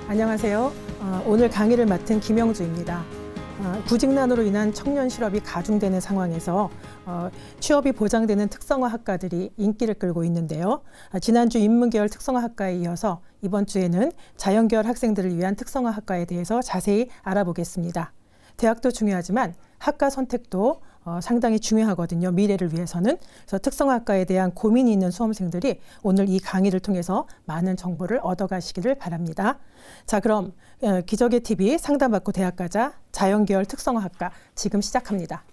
안녕하세요. 오늘 강의를 맡은 김영주입니다. 구직난으로 인한 청년 실업이 가중되는 상황에서 취업이 보장되는 특성화 학과들이 인기를 끌고 있는데요. 지난주 인문계열 특성화 학과에 이어서 이번 주에는 자연계열 학생들을 위한 특성화 학과에 대해서 자세히 알아보겠습니다. 대학도 중요하지만 학과 선택도 상당히 중요하거든요. 미래를 위해서는. 그래서 특성화학과에 대한 고민이 있는 수험생들이 오늘 이 강의를 통해서 많은 정보를 얻어가시기를 바랍니다. 자, 그럼 기적의 TV 상담받고 대학 가자 자연계열 특성화학과 지금 시작합니다.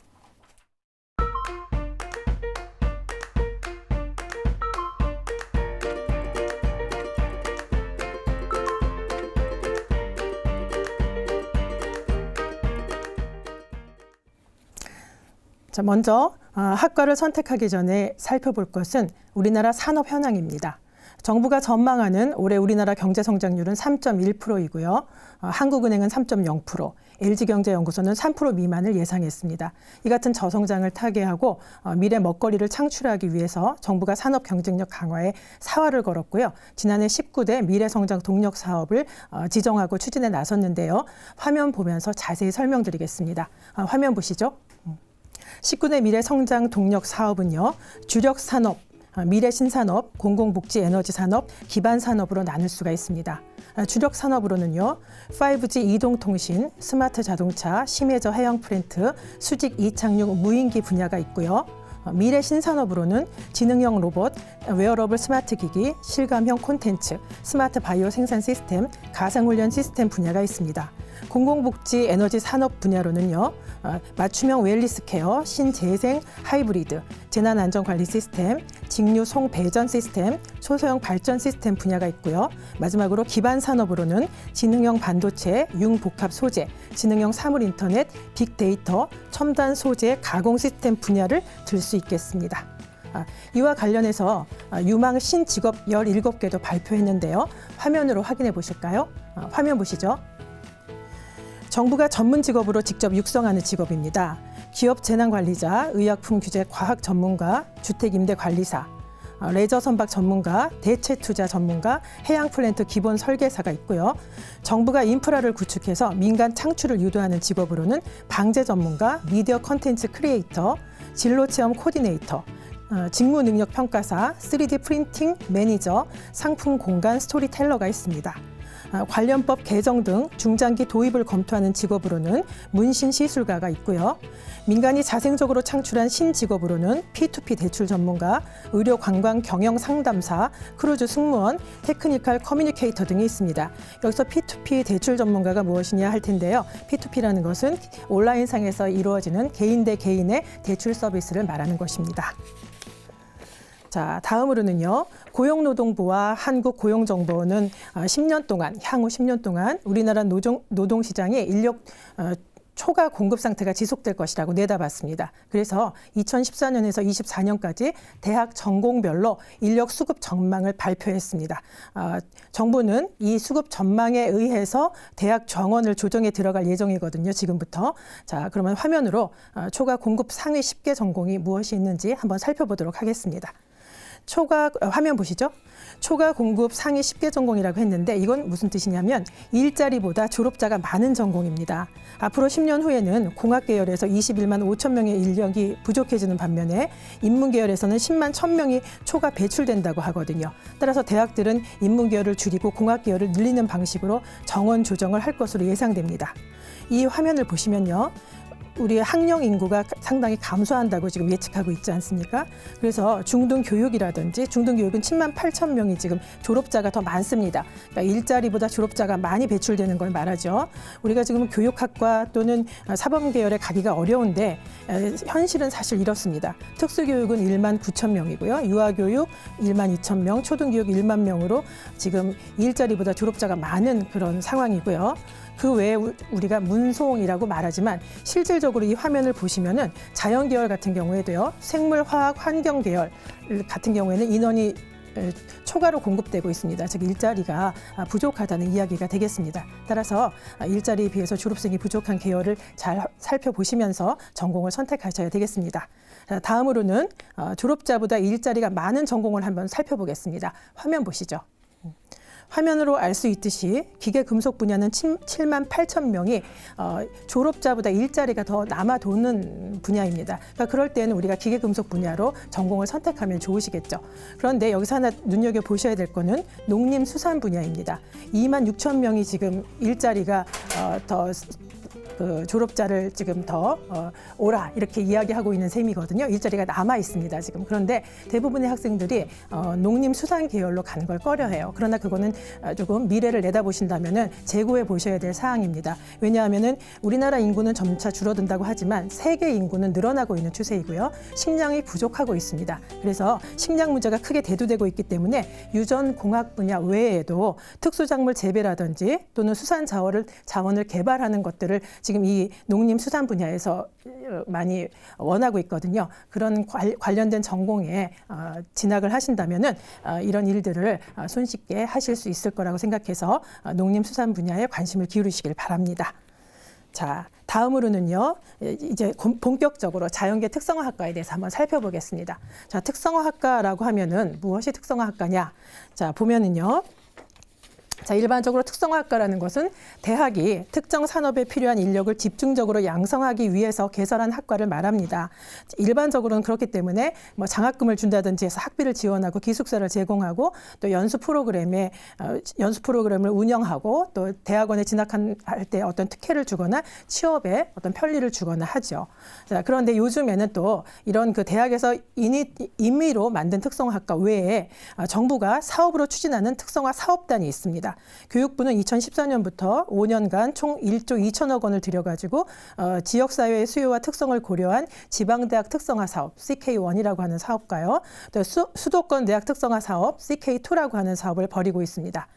자, 먼저 학과를 선택하기 전에 살펴볼 것은 우리나라 산업 현황입니다. 정부가 전망하는 올해 우리나라 경제 성장률은 3.1%이고요. 한국은행은 3.0%, LG경제연구소는 3% 미만을 예상했습니다. 이 같은 저성장을 타개하고 미래 먹거리를 창출하기 위해서 정부가 산업 경쟁력 강화에 사활을 걸었고요. 지난해 19대 미래성장 동력 사업을 지정하고 추진에 나섰는데요. 화면 보면서 자세히 설명드리겠습니다. 화면 보시죠. 19대 미래성장 동력 사업은요, 주력 산업, 미래 신산업, 공공복지 에너지 산업, 기반 산업으로 나눌 수가 있습니다. 주력 산업으로는요, 5G 이동통신, 스마트 자동차, 심해저 해양 플랜트, 수직 이착륙 무인기 분야가 있고요. 미래 신산업으로는 지능형 로봇, 웨어러블 스마트 기기, 실감형 콘텐츠, 스마트 바이오 생산 시스템, 가상훈련 시스템 분야가 있습니다. 공공복지 에너지 산업 분야로는요, 맞춤형 웰리스 케어, 신재생 하이브리드, 재난안전관리 시스템, 직류 송배전 시스템, 초소형 발전 시스템 분야가 있고요. 마지막으로 기반 산업으로는 지능형 반도체, 융복합 소재, 지능형 사물 인터넷, 빅데이터, 첨단 소재 가공 시스템 분야를 들 수 있겠습니다. 이와 관련해서 유망 신직업 17개도 발표했는데요. 화면으로 확인해 보실까요? 화면 보시죠. 정부가 전문 직업으로 직접 육성하는 직업입니다. 기업 재난관리자, 의약품 규제 과학 전문가, 주택임대관리사, 레저 선박 전문가, 대체투자 전문가, 해양 플랜트 기본 설계사가 있고요. 정부가 인프라를 구축해서 민간 창출을 유도하는 직업으로는 방제 전문가, 미디어 컨텐츠 크리에이터, 진로체험 코디네이터, 직무 능력 평가사, 3D 프린팅 매니저, 상품 공간 스토리텔러가 있습니다. 관련법 개정 등 중장기 도입을 검토하는 직업으로는 문신 시술가가 있고요. 민간이 자생적으로 창출한 신직업으로는 P2P 대출 전문가, 의료 관광 경영 상담사, 크루즈 승무원, 테크니컬 커뮤니케이터 등이 있습니다. 여기서 P2P 대출 전문가가 무엇이냐 할 텐데요. P2P라는 것은 온라인상에서 이루어지는 개인 대 개인의 대출 서비스를 말하는 것입니다. 자, 다음으로는요, 고용노동부와 한국고용정보원은 10년 동안, 향후 10년 동안 우리나라 노동시장의 인력 초과 공급 상태가 지속될 것이라고 내다봤습니다. 그래서 2014년에서 24년까지 대학 전공별로 인력 수급 전망을 발표했습니다. 정부는 이 수급 전망에 의해서 대학 정원을 조정해 들어갈 예정이거든요. 지금부터. 자, 그러면 화면으로 초과 공급 상위 10개 전공이 무엇이 있는지 한번 살펴보도록 하겠습니다. 화면 보시죠. 초과 공급 상위 10개 전공이라고 했는데 이건 무슨 뜻이냐면 일자리보다 졸업자가 많은 전공입니다. 앞으로 10년 후에는 공학 계열에서 21만 5천 명의 인력이 부족해지는 반면에 인문 계열에서는 10만 1천 명이 초과 배출된다고 하거든요. 따라서 대학들은 인문 계열을 줄이고 공학 계열을 늘리는 방식으로 정원 조정을 할 것으로 예상됩니다. 이 화면을 보시면요. 우리 학령 인구가 상당히 감소한다고 지금 예측하고 있지 않습니까? 그래서 중등교육이라든지 중등교육은 10만 8천 명이 지금 졸업자가 더 많습니다. 그러니까 일자리보다 졸업자가 많이 배출되는 걸 말하죠. 우리가 지금 교육학과 또는 사범계열에 가기가 어려운데 현실은 사실 이렇습니다. 특수교육은 1만 9천 명이고요. 유아교육 1만 2천 명, 초등교육 1만 명으로 지금 일자리보다 졸업자가 많은 그런 상황이고요. 그 외에 우리가 문송이라고 말하지만 실질적으로 이 화면을 보시면은 자연계열 같은 경우에도요, 생물화학 환경계열 같은 경우에는 인원이 초과로 공급되고 있습니다. 즉 일자리가 부족하다는 이야기가 되겠습니다. 따라서 일자리에 비해서 졸업생이 부족한 계열을 잘 살펴보시면서 전공을 선택하셔야 되겠습니다. 다음으로는 졸업자보다 일자리가 많은 전공을 한번 살펴보겠습니다. 화면 보시죠. 화면으로 알 수 있듯이 기계금속 분야는 7만 8천 명이 졸업자보다 일자리가 더 남아도는 분야입니다. 그러니까 그럴 때는 우리가 기계금속 분야로 전공을 선택하면 좋으시겠죠. 그런데 여기서 하나 눈여겨보셔야 될 거는 농림수산 분야입니다. 2만 6천 명이 지금 일자리가 더 졸업자를 지금 더 오라 이렇게 이야기하고 있는 셈이거든요. 일자리가 남아 있습니다 지금. 그런데 대부분의 학생들이 농림수산 계열로 가는 걸 꺼려해요. 그러나 그거는 조금 미래를 내다보신다면은 재고해 보셔야 될 사항입니다. 왜냐하면은 우리나라 인구는 점차 줄어든다고 하지만 세계 인구는 늘어나고 있는 추세이고요. 식량이 부족하고 있습니다. 그래서 식량 문제가 크게 대두되고 있기 때문에 유전공학 분야 외에도 특수작물 재배라든지 또는 수산 자원을 개발하는 것들을 지금 이 농림수산 분야에서 많이 원하고 있거든요. 그런 관련된 전공에 진학을 하신다면은 이런 일들을 손쉽게 하실 수 있을 거라고 생각해서 농림수산 분야에 관심을 기울이시길 바랍니다. 자, 다음으로는요, 이제 본격적으로 자연계 특성화학과에 대해서 한번 살펴보겠습니다. 자, 특성화학과라고 하면은 무엇이 특성화학과냐? 자, 보면은요. 자, 일반적으로 특성화학과라는 것은 대학이 특정 산업에 필요한 인력을 집중적으로 양성하기 위해서 개설한 학과를 말합니다. 일반적으로는 그렇기 때문에 뭐 장학금을 준다든지 해서 학비를 지원하고 기숙사를 제공하고 또 연수 프로그램을 운영하고 또 대학원에 진학할 때 어떤 특혜를 주거나 취업에 어떤 편리를 주거나 하죠. 자, 그런데 요즘에는 또 이런 그 대학에서 임의로 만든 특성화학과 외에 정부가 사업으로 추진하는 특성화 사업단이 있습니다. 교육부는 2014년부터 5년간 총 1조 2천억 원을 들여가지고 지역사회의 수요와 특성을 고려한 지방대학 특성화 사업 CK1이라고 하는 사업과요. 또 수도권 대학 특성화 사업 CK2라고 하는 사업을 벌이고 있습니다.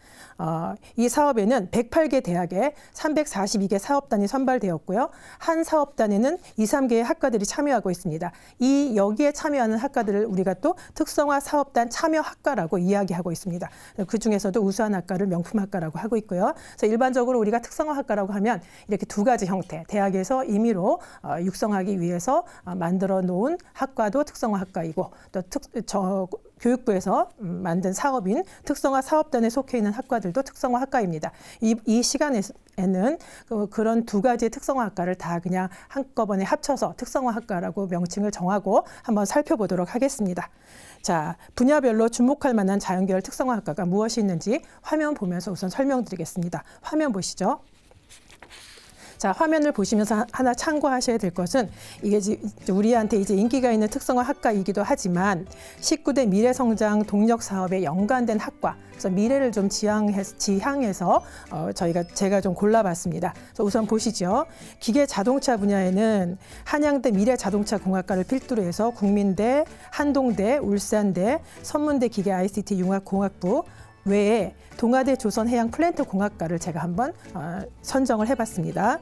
이 사업에는 108개 대학에 342개 사업단이 선발되었고요. 한 사업단에는 2, 3개의 학과들이 참여하고 있습니다. 여기에 참여하는 학과들을 우리가 또 특성화 사업단 참여학과라고 이야기하고 있습니다. 그중에서도 우수한 학과를 명품학과라고 하고 있고요. 그래서 일반적으로 우리가 특성화학과라고 하면 이렇게 두 가지 형태, 대학에서 임의로 육성하기 위해서 만들어 놓은 학과도 특성화학과이고 또 교육부에서 만든 사업인 특성화 사업단에 속해 있는 학과들도 특성화 학과입니다. 이 시간에는 그런 두 가지의 특성화 학과를 다 그냥 한꺼번에 합쳐서 특성화 학과라고 명칭을 정하고 한번 살펴보도록 하겠습니다. 자, 분야별로 주목할 만한 자연계열 특성화 학과가 무엇이 있는지 화면 보면서 우선 설명드리겠습니다. 화면 보시죠. 자, 화면을 보시면서 하나 참고하셔야 될 것은 이게 우리한테 이제 인기가 있는 특성화 학과이기도 하지만 19대 미래성장 동력 사업에 연관된 학과, 그래서 미래를 좀 지향해서 제가 좀 골라봤습니다. 그래서 우선 보시죠. 기계 자동차 분야에는 한양대 미래자동차공학과를 필두로 해서 국민대, 한동대, 울산대, 선문대 기계 ICT 융합공학부 외에 동아대 조선해양 플랜트 공학과를 제가 한번 선정을 해봤습니다.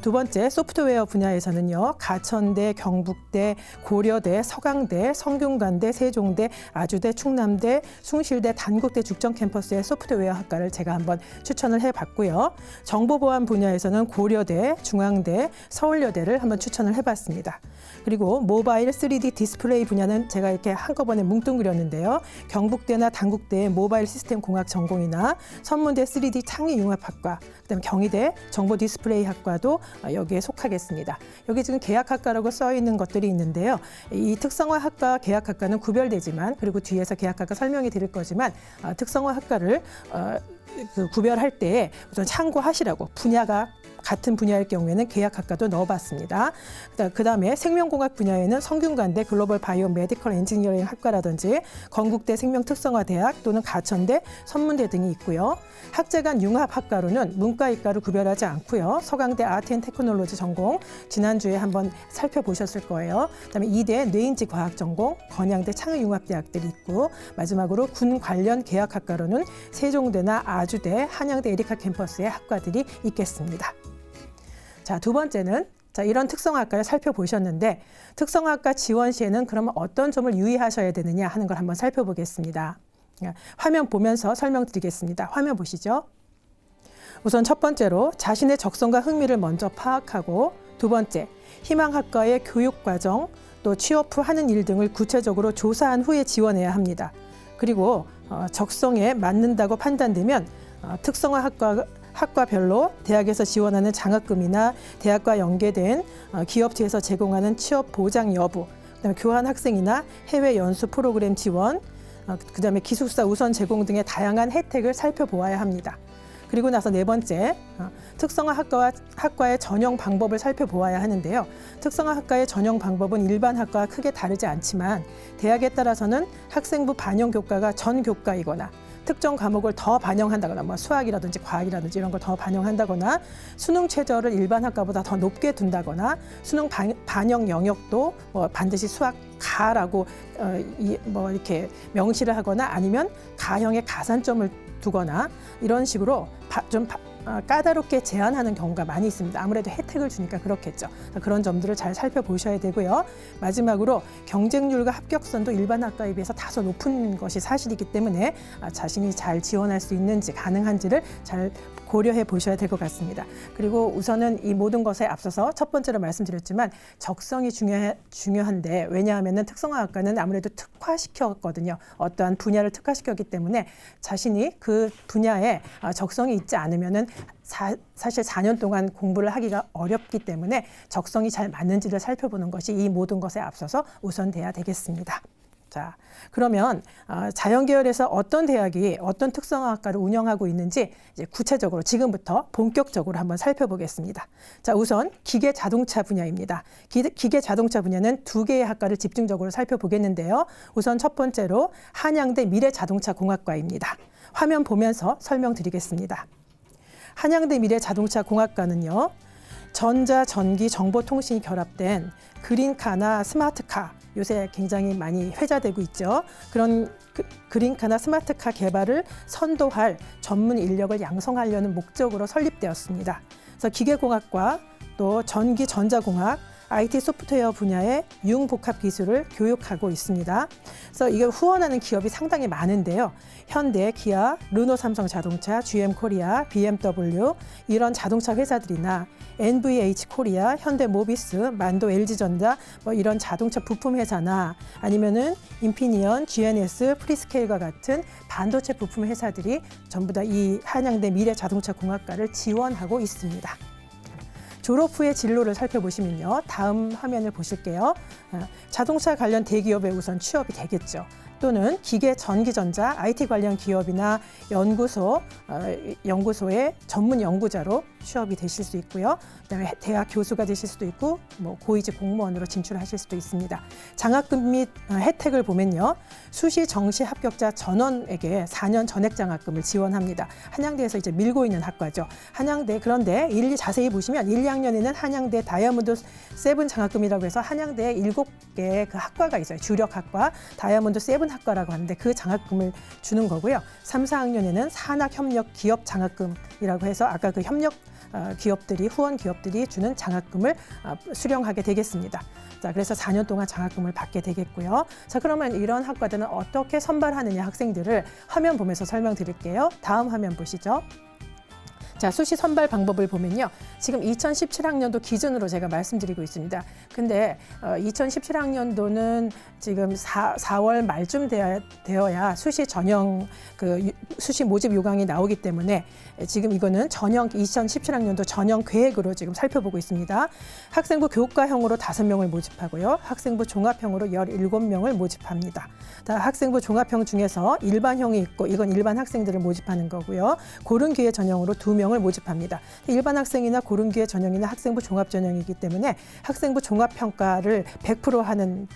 두 번째 소프트웨어 분야에서는요. 가천대, 경북대, 고려대, 서강대, 성균관대, 세종대, 아주대, 충남대, 숭실대, 단국대 죽전 캠퍼스의 소프트웨어 학과를 제가 한번 추천을 해봤고요. 정보보안 분야에서는 고려대, 중앙대, 서울여대를 한번 추천을 해봤습니다. 그리고 모바일 3D 디스플레이 분야는 제가 이렇게 한꺼번에 뭉뚱그렸는데요. 경북대나 단국대의 모바일 시스템 공학 전공이나 선문대 3D 창의융합학과, 그다음에 경희대 정보 디스플레이 학과도 여기에 속하겠습니다. 여기 지금 계약학과라고 써 있는 것들이 있는데요. 이 특성화 학과, 계약학과는 구별되지만, 그리고 뒤에서 계약학과 설명이 드릴 거지만 특성화 학과를 구별할 때 우선 참고하시라고, 분야가 같은 분야일 경우에는 계약학과도 넣어봤습니다. 그다음에 생명공학 분야에는 성균관대 글로벌 바이오 메디컬 엔지니어링 학과라든지 건국대 생명특성화대학 또는 가천대, 선문대 등이 있고요. 학제간 융합학과로는 문과, 이과를 구별하지 않고요. 서강대 아트앤테크놀로지 전공 지난주에 한번 살펴보셨을 거예요. 그다음에 이대 뇌인지 과학 전공, 건양대 창의융합대학들이 있고, 마지막으로 군 관련 계약학과로는 세종대나 아주대, 한양대 에리카 캠퍼스의 학과들이 있겠습니다. 자, 두 번째는 이런 특성화학과를 살펴보셨는데 특성화학과 지원 시에는 그러면 어떤 점을 유의하셔야 되느냐 하는 걸 한번 살펴보겠습니다. 화면 보면서 설명드리겠습니다. 화면 보시죠. 우선 첫 번째로 자신의 적성과 흥미를 먼저 파악하고, 두 번째, 희망학과의 교육과정, 또 취업 후 하는 일 등을 구체적으로 조사한 후에 지원해야 합니다. 그리고 적성에 맞는다고 판단되면 특성화 학과별로 대학에서 지원하는 장학금이나 대학과 연계된 기업체에서 제공하는 취업 보장 여부, 그다음에 교환 학생이나 해외 연수 프로그램 지원, 그다음에 기숙사 우선 제공 등의 다양한 혜택을 살펴보아야 합니다. 그리고 나서 네 번째, 특성화 학과의 전형 방법을 살펴보아야 하는데요. 특성화 학과의 전형 방법은 일반 학과와 크게 다르지 않지만 대학에 따라서는 학생부 반영 교과가 전 교과이거나 특정 과목을 더 반영한다거나 뭐 수학이라든지 과학이라든지 이런 걸 더 반영한다거나 수능 최저를 일반 학과보다 더 높게 둔다거나 수능 반영 영역도 뭐 반드시 수학 가라고 이렇게 명시를 하거나 아니면 가형에 가산점을 두거나 이런 식으로 좀 까다롭게 제한하는 경우가 많이 있습니다. 아무래도 혜택을 주니까 그렇겠죠. 그런 점들을 잘 살펴보셔야 되고요. 마지막으로 경쟁률과 합격선도 일반 학과에 비해서 다소 높은 것이 사실이기 때문에 자신이 잘 지원할 수 있는지 가능한지를 잘 고려해 보셔야 될 것 같습니다. 그리고 우선은 이 모든 것에 앞서서 첫 번째로 말씀드렸지만 적성이 중요한데 왜냐하면 특성화학과는 아무래도 특화시켰거든요. 어떠한 분야를 특화시켰기 때문에 자신이 그 분야에 적성이 있지 않으면은 사실 4년 동안 공부를 하기가 어렵기 때문에 적성이 잘 맞는지를 살펴보는 것이 이 모든 것에 앞서서 우선돼야 되겠습니다. 자, 그러면 자연계열에서 어떤 대학이 어떤 특성화학과를 운영하고 있는지 이제 구체적으로 지금부터 본격적으로 한번 살펴보겠습니다. 자, 우선 기계자동차 분야입니다. 기계자동차 분야는 두 개의 학과를 집중적으로 살펴보겠는데요. 우선 첫 번째로 한양대 미래자동차공학과입니다. 화면 보면서 설명드리겠습니다. 한양대 미래자동차공학과는요. 전자, 전기, 정보통신이 결합된 그린카나 스마트카, 요새 굉장히 많이 회자되고 있죠. 그런 그린카나 스마트카 개발을 선도할 전문 인력을 양성하려는 목적으로 설립되었습니다. 그래서 기계공학과 또 전기, 전자공학, IT 소프트웨어 분야의 융복합 기술을 교육하고 있습니다. 그래서 이걸 후원하는 기업이 상당히 많은데요. 현대, 기아, 르노 삼성자동차, GM 코리아, BMW 이런 자동차 회사들이나 NVH 코리아, 현대모비스, 만도 LG전자 뭐 이런 자동차 부품 회사나 아니면은 인피니언, GNS, 프리스케일과 같은 반도체 부품 회사들이 전부 다 이 한양대 미래자동차공학과를 지원하고 있습니다. 졸업 후의 진로를 살펴보시면요. 다음 화면을 보실게요. 자동차 관련 대기업에 우선 취업이 되겠죠. 또는 기계, 전기전자, IT 관련 기업이나 연구소의 전문 연구자로 취업이 되실 수 있고요. 그다음에 대학 교수가 되실 수도 있고 뭐 고위직 공무원으로 진출하실 수도 있습니다. 장학금 및 혜택을 보면요. 수시 정시 합격자 전원에게 4년 전액 장학금을 지원합니다. 한양대에서 이제 밀고 있는 학과죠. 한양대 그런데 자세히 보시면 1, 2학년에는 한양대 다이아몬드 7 장학금이라고 해서 한양대에 7개의 그 학과가 있어요. 주력 학과 다이아몬드 7 학과라고 하는데 그 장학금을 주는 거고요. 3, 4학년에는 산학협력 기업 장학금이라고 해서 아까 그 협력 기업들이 후원 기업들이 주는 장학금을 수령하게 되겠습니다. 자, 그래서 4년 동안 장학금을 받게 되겠고요. 자, 그러면 이런 학과들은 어떻게 선발하느냐 학생들을 화면 보면서 설명드릴게요. 다음 화면 보시죠. 자, 수시 선발 방법을 보면요. 지금 2017학년도 기준으로 제가 말씀드리고 있습니다. 근데 2017학년도는 지금 4월 말쯤 되어야 수시 전형 수시 모집 요강이 나오기 때문에 지금 이거는 전형 2017학년도 전형 계획으로 지금 살펴보고 있습니다. 학생부 교과형으로 5명을 모집하고요. 학생부 종합형으로 17명을 모집합니다. 학생부 종합형 중에서 일반형이 있고 이건 일반 학생들을 모집하는 거고요. 고른기회 전형으로 2명을 모집합니다. 일반 학생이나 고른기회 전형이나 학생부 종합 전형이기 때문에 학생부 종합평가를 100% 하는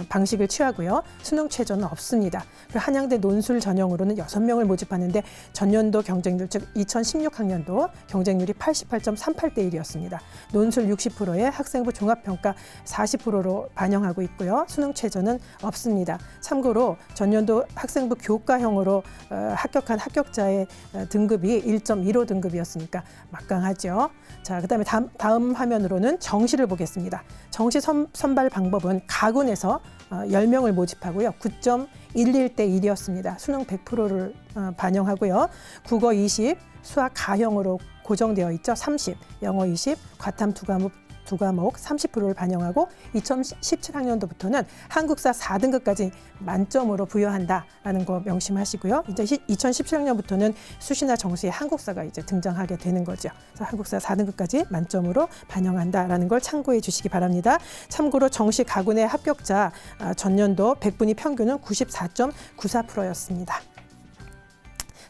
방식을 취하고요. 수능 최저는 없습니다. 그리고 한양대 논술 전형으로는 6명을 모집하는데 전년도 경쟁률, 즉 2016학년도 경쟁률이 88.38대 1이었습니다. 논술 60%에 학생부 종합평가 40%로 반영하고 있고요. 수능 최저는 없습니다. 참고로 전년도 학생부 교과형으로 합격한 합격자의 등급이 1.15 등급이었으니까 막강하죠. 자, 그다음에 다음 화면으로는 정시를 보겠습니다. 정시 선발 방법은 가군에서 10명을 모집하고요. 9.11대 1이었습니다. 수능 100%를 반영하고요. 국어 20, 수학 가형으로 고정되어 있죠. 30, 영어 20, 과탐 2과목 두 과목 30%를 반영하고 2017학년도부터는 한국사 4등급까지 만점으로 부여한다라는 거 명심하시고요. 이제 2017학년부터는 수시나 정시에 한국사가 이제 등장하게 되는 거죠. 그래서 한국사 4등급까지 만점으로 반영한다라는 걸 참고해 주시기 바랍니다. 참고로 정시 가군의 합격자 전년도 100분위 평균은 94.94%였습니다.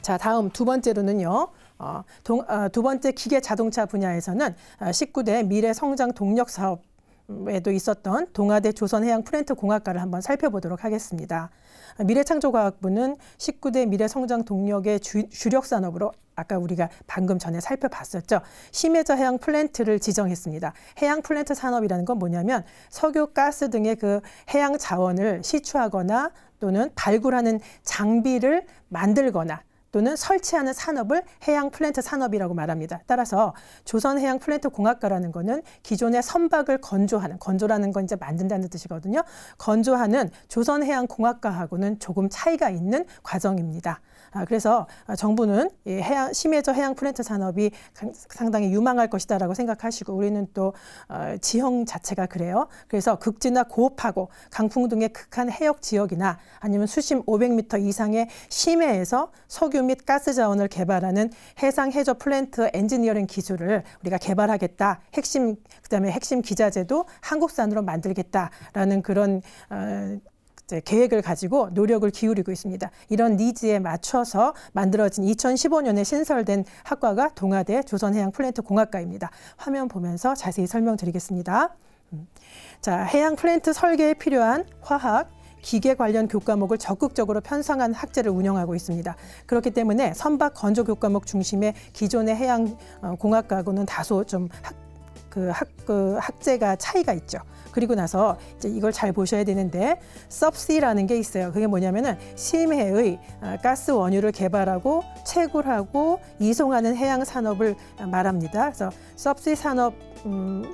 자, 다음 두 번째로는요. 두 번째 기계 자동차 분야에서는 19대 미래 성장 동력 사업에도 있었던 동아대 조선해양 플랜트 공학과를 한번 살펴보도록 하겠습니다. 미래창조과학부는 19대 미래 성장 동력의 주력 산업으로 아까 우리가 방금 전에 살펴봤었죠. 심해저 해양 플랜트를 지정했습니다. 해양 플랜트 산업이라는 건 뭐냐면 석유, 가스 등의 그 해양 자원을 시추하거나 또는 발굴하는 장비를 만들거나 또는 설치하는 산업을 해양 플랜트 산업이라고 말합니다. 따라서 조선해양 플랜트 공학과라는 거는 기존의 선박을 건조라는 건 이제 만든다는 뜻이거든요. 건조하는 조선해양 공학과하고는 조금 차이가 있는 과정입니다. 그래서 정부는 심해저 해양 플랜트 산업이 상당히 유망할 것이다라고 생각하시고 우리는 또 지형 자체가 그래요. 그래서 극지나 고업하고 강풍 등의 극한 해역 지역이나 아니면 수심 500m 이상의 심해에서 석유 및 가스 자원을 개발하는 해상 해저 플랜트 엔지니어링 기술을 우리가 개발하겠다. 그다음에 핵심 기자재도 한국산으로 만들겠다라는 그런 계획을 가지고 노력을 기울이고 있습니다. 이런 니즈에 맞춰서 만들어진 2015년에 신설된 학과가 동아대 조선해양 플랜트 공학과입니다. 화면 보면서 자세히 설명드리겠습니다. 자, 해양 플랜트 설계에 필요한 화학, 기계 관련 교과목을 적극적으로 편성한 학제를 운영하고 있습니다. 그렇기 때문에 선박 건조 교과목 중심의 기존의 해양 공학과하고는 다소 좀 학제가 차이가 있죠. 그리고 나서 이제 이걸 잘 보셔야 되는데 subsea라는 게 있어요. 그게 뭐냐면은 심해의 가스 원유를 개발하고 채굴하고 이송하는 해양 산업을 말합니다. 그래서 subsea 산업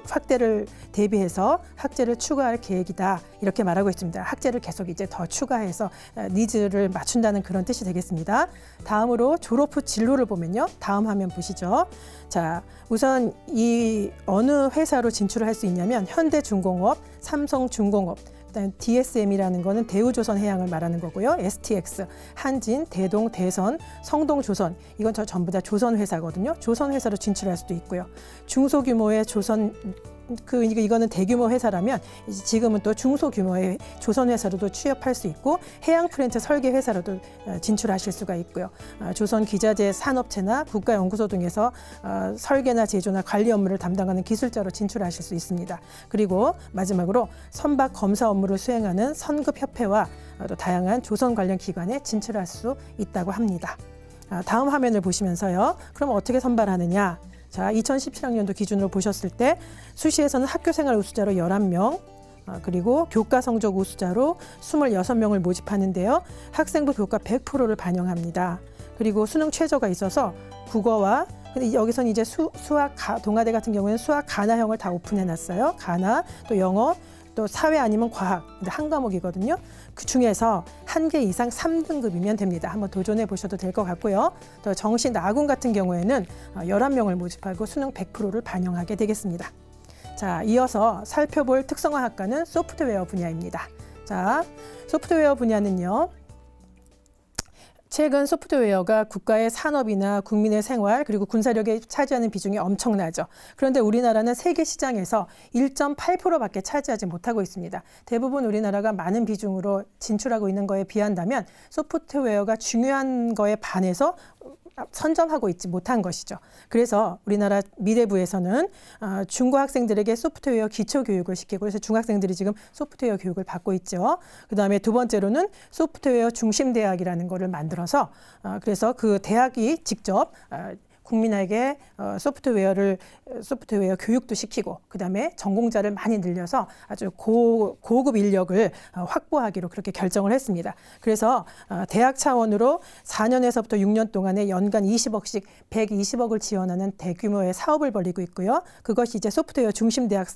확대를 대비해서 학제를 추가할 계획이다. 이렇게 말하고 있습니다. 학제를 계속 이제 더 추가해서 니즈를 맞춘다는 그런 뜻이 되겠습니다. 다음으로 졸업 후 진로를 보면요. 다음 화면 보시죠. 자, 우선 이 어느 회사로 진출을 할 수 있냐면 현대중공업, 삼성중공업, 그다음에 DSM이라는 거는 대우조선해양을 말하는 거고요. STX, 한진, 대동, 대선, 성동조선 이건 전부 다 조선회사거든요. 조선회사로 진출할 수도 있고요. 중소규모의 이거는 대규모 회사라면 지금은 또 중소규모의 조선회사로도 취업할 수 있고 해양 플랜트 설계 회사로도 진출하실 수가 있고요. 조선 기자재 산업체나 국가연구소 등에서 설계나 제조나 관리 업무를 담당하는 기술자로 진출하실 수 있습니다. 그리고 마지막으로 선박 검사 업무를 수행하는 선급협회와 또 다양한 조선 관련 기관에 진출할 수 있다고 합니다. 다음 화면을 보시면서요. 그럼 어떻게 선발하느냐? 자, 2017학년도 기준으로 보셨을 때 수시에서는 학교생활 우수자로 11명, 그리고 교과 성적 우수자로 26명을 모집하는데요. 학생부 교과 100%를 반영합니다. 그리고 수능 최저가 있어서 국어와 근데 여기서는 이제 수학 동아대 같은 경우에는 수학 가나형을 다 오픈해놨어요. 가나, 또 영어, 또 사회 아니면 과학, 근데 한 과목이거든요. 그 중에서 한 개 이상 3등급이면 됩니다. 한번 도전해 보셔도 될 것 같고요. 또 정시 나군 같은 경우에는 11명을 모집하고 수능 100%를 반영하게 되겠습니다. 자, 이어서 살펴볼 특성화 학과는 소프트웨어 분야입니다. 자, 소프트웨어 분야는요. 최근 소프트웨어가 국가의 산업이나 국민의 생활 그리고 군사력에 차지하는 비중이 엄청나죠. 그런데 우리나라는 세계 시장에서 1.8%밖에 차지하지 못하고 있습니다. 대부분 우리나라가 많은 비중으로 진출하고 있는 거에 비한다면 소프트웨어가 중요한 거에 반해서 선점하고 있지 못한 것이죠. 그래서 우리나라 미래부에서는 중고 학생들에게 소프트웨어 기초 교육을 시키고 그래서 중학생들이 지금 소프트웨어 교육을 받고 있죠. 그다음에 두 번째로는 소프트웨어 중심 대학이라는 거를 만들어서 그래서 그 대학이 직접 국민에게 소프트웨어 교육도 시키고 그다음에 전공자를 많이 늘려서 아주 고급 인력을 확보하기로 그렇게 결정을 했습니다. 그래서 대학 차원으로 4년에서부터 6년 동안에 연간 20억씩 120억을 지원하는 대규모의 사업을 벌이고 있고요. 그것이 이제 소프트웨어 중심 대학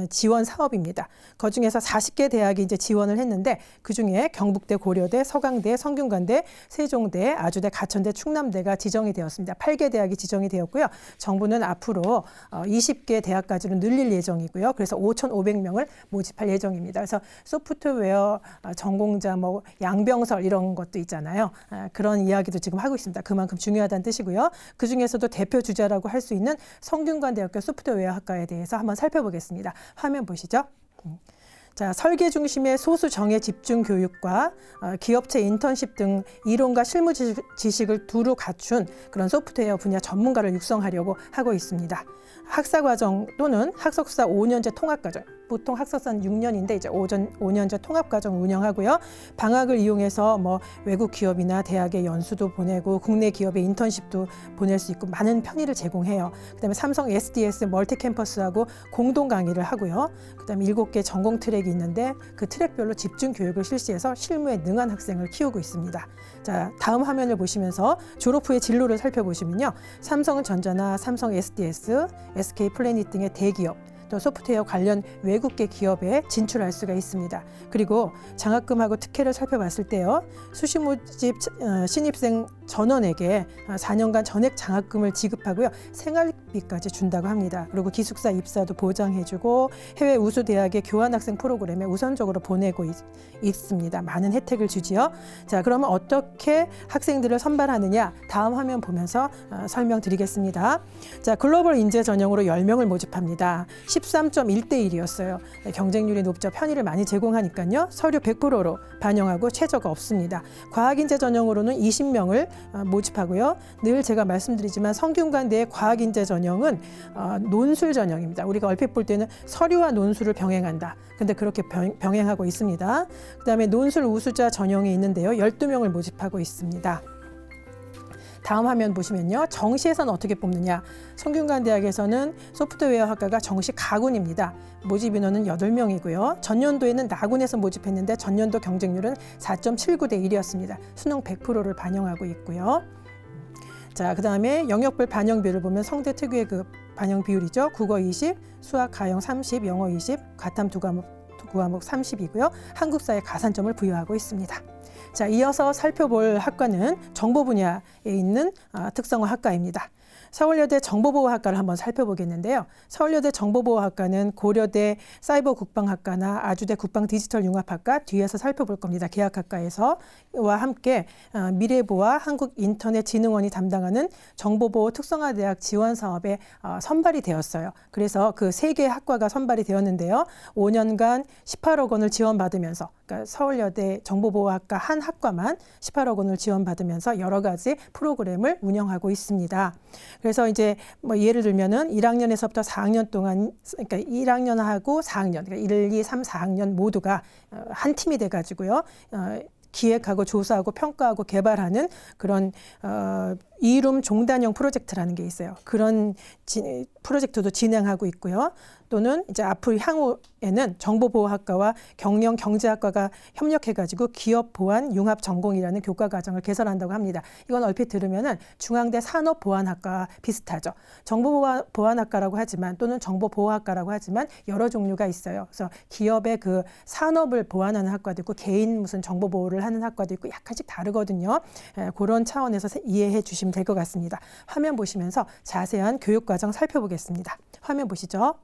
지원 사업입니다. 그중에서 40개 대학이 이제 지원을 했는데 그중에 경북대, 고려대, 서강대, 성균관대, 세종대, 아주대, 가천대, 충남대가 지정이 되었습니다. 8개 3개 대학이 지정이 되었고요. 정부는 앞으로 20개 대학까지로 늘릴 예정이고요. 그래서 5,500명을 모집할 예정입니다. 그래서 소프트웨어 전공자, 뭐 양병설 이런 것도 있잖아요. 그런 이야기도 지금 하고 있습니다. 그만큼 중요하다는 뜻이고요. 그 중에서도 대표 주자라고 할 수 있는 성균관대학교 소프트웨어 학과에 대해서 한번 살펴보겠습니다. 화면 보시죠. 자, 설계 중심의 소수 정예 집중 교육과 기업체 인턴십 등 이론과 실무 지식을 두루 갖춘 그런 소프트웨어 분야 전문가를 육성하려고 하고 있습니다. 학사과정 또는 학석사 5년제 통합과정, 보통 학석사는 6년인데 이제 5년제 통합과정 운영하고요. 방학을 이용해서 뭐 외국 기업이나 대학의 연수도 보내고 국내 기업의 인턴십도 보낼 수 있고 많은 편의를 제공해요. 그다음에 삼성 SDS 멀티캠퍼스하고 공동 강의를 하고요. 그다음에 7개 전공 트랙이 있는데 그 트랙별로 집중 교육을 실시해서 실무에 능한 학생을 키우고 있습니다. 자, 다음 화면을 보시면서 졸업 후의 진로를 살펴보시면요. 삼성전자나 삼성 SDS, SK 플래닛 등의 대기업, 또 소프트웨어 관련 외국계 기업에 진출할 수가 있습니다. 그리고 장학금하고 특혜를 살펴봤을 때요. 수시 모집 신입생 전원에게 4년간 전액 장학금을 지급하고요. 생활비까지 준다고 합니다. 그리고 기숙사 입사도 보장해주고 해외 우수 대학의 교환학생 프로그램에 우선적으로 보내고 있습니다. 많은 혜택을 주지요. 자, 그러면 어떻게 학생들을 선발하느냐? 다음 화면 보면서 설명드리겠습니다. 자, 글로벌 인재 전형으로 10명을 모집합니다. 13.1대 1이었어요. 경쟁률이 높죠. 편의를 많이 제공하니까요. 서류 100%로 반영하고 최저가 없습니다. 과학인재 전형으로는 20명을 모집하고요. 늘 제가 말씀드리지만 성균관대의 과학인재 전형은 논술 전형입니다. 우리가 얼핏 볼 때는 서류와 논술을 병행한다. 근데 그렇게 병행하고 있습니다. 그다음에 논술 우수자 전형이 있는데요. 12명을 모집하고 있습니다. 다음 화면 보시면요. 정시에서는 어떻게 뽑느냐. 성균관대학에서는 소프트웨어 학과가 정시 가군입니다. 모집 인원은 8명이고요. 전년도에는 나군에서 모집했는데 전년도 경쟁률은 4.79대 1이었습니다. 수능 100%를 반영하고 있고요. 자, 그다음에 영역별 반영비를 보면 성대 특유의 그 반영 비율이죠. 국어 20, 수학 가영 30, 영어 20, 과탐 두 과목 30이고요. 한국사에 가산점을 부여하고 있습니다. 자, 이어서 살펴볼 학과는 정보 분야에 있는 특성화 학과입니다. 서울여대 정보보호학과를 한번 살펴보겠는데요. 서울여대 정보보호학과는 고려대 사이버국방학과나 아주대 국방디지털융합학과 뒤에서 살펴볼 겁니다. 계약학과에서와 함께 미래보와 한국인터넷진흥원이 담당하는 정보보호 특성화대학 지원사업에 선발이 되었어요. 그래서 그 3개 학과가 선발이 되었는데요. 5년간 18억 원을 지원받으면서, 그러니까 서울여대 정보보호학과 한 학과만 18억 원을 지원받으면서 여러 가지 프로그램을 운영하고 있습니다. 그래서 이제 뭐 예를 들면은 1학년에서부터 4학년 동안, 그러니까 1학년하고 4학년, 그러니까 1, 2, 3, 4학년 모두가 한 팀이 돼가지고요. 기획하고 조사하고 평가하고 개발하는 그런 이룸 종단형 프로젝트라는 게 있어요. 그런 프로젝트도 진행하고 있고요. 또는 이제 앞으로 향후에는 정보보호학과와 경영경제학과가 협력해가지고 기업보안 융합전공이라는 교과과정을 개설한다고 합니다. 이건 얼핏 들으면은 중앙대 산업보안학과 비슷하죠. 정보보안학과라고 하지만 또는 정보보호학과라고 하지만 여러 종류가 있어요. 그래서 기업의 그 산업을 보완하는 학과도 있고 개인 무슨 정보보호를 하는 학과도 있고 약간씩 다르거든요. 그런 차원에서 이해해 주시면 될 것 같습니다. 화면 보시면서 자세한 교육과정 살펴보겠습니다. 화면 보시죠.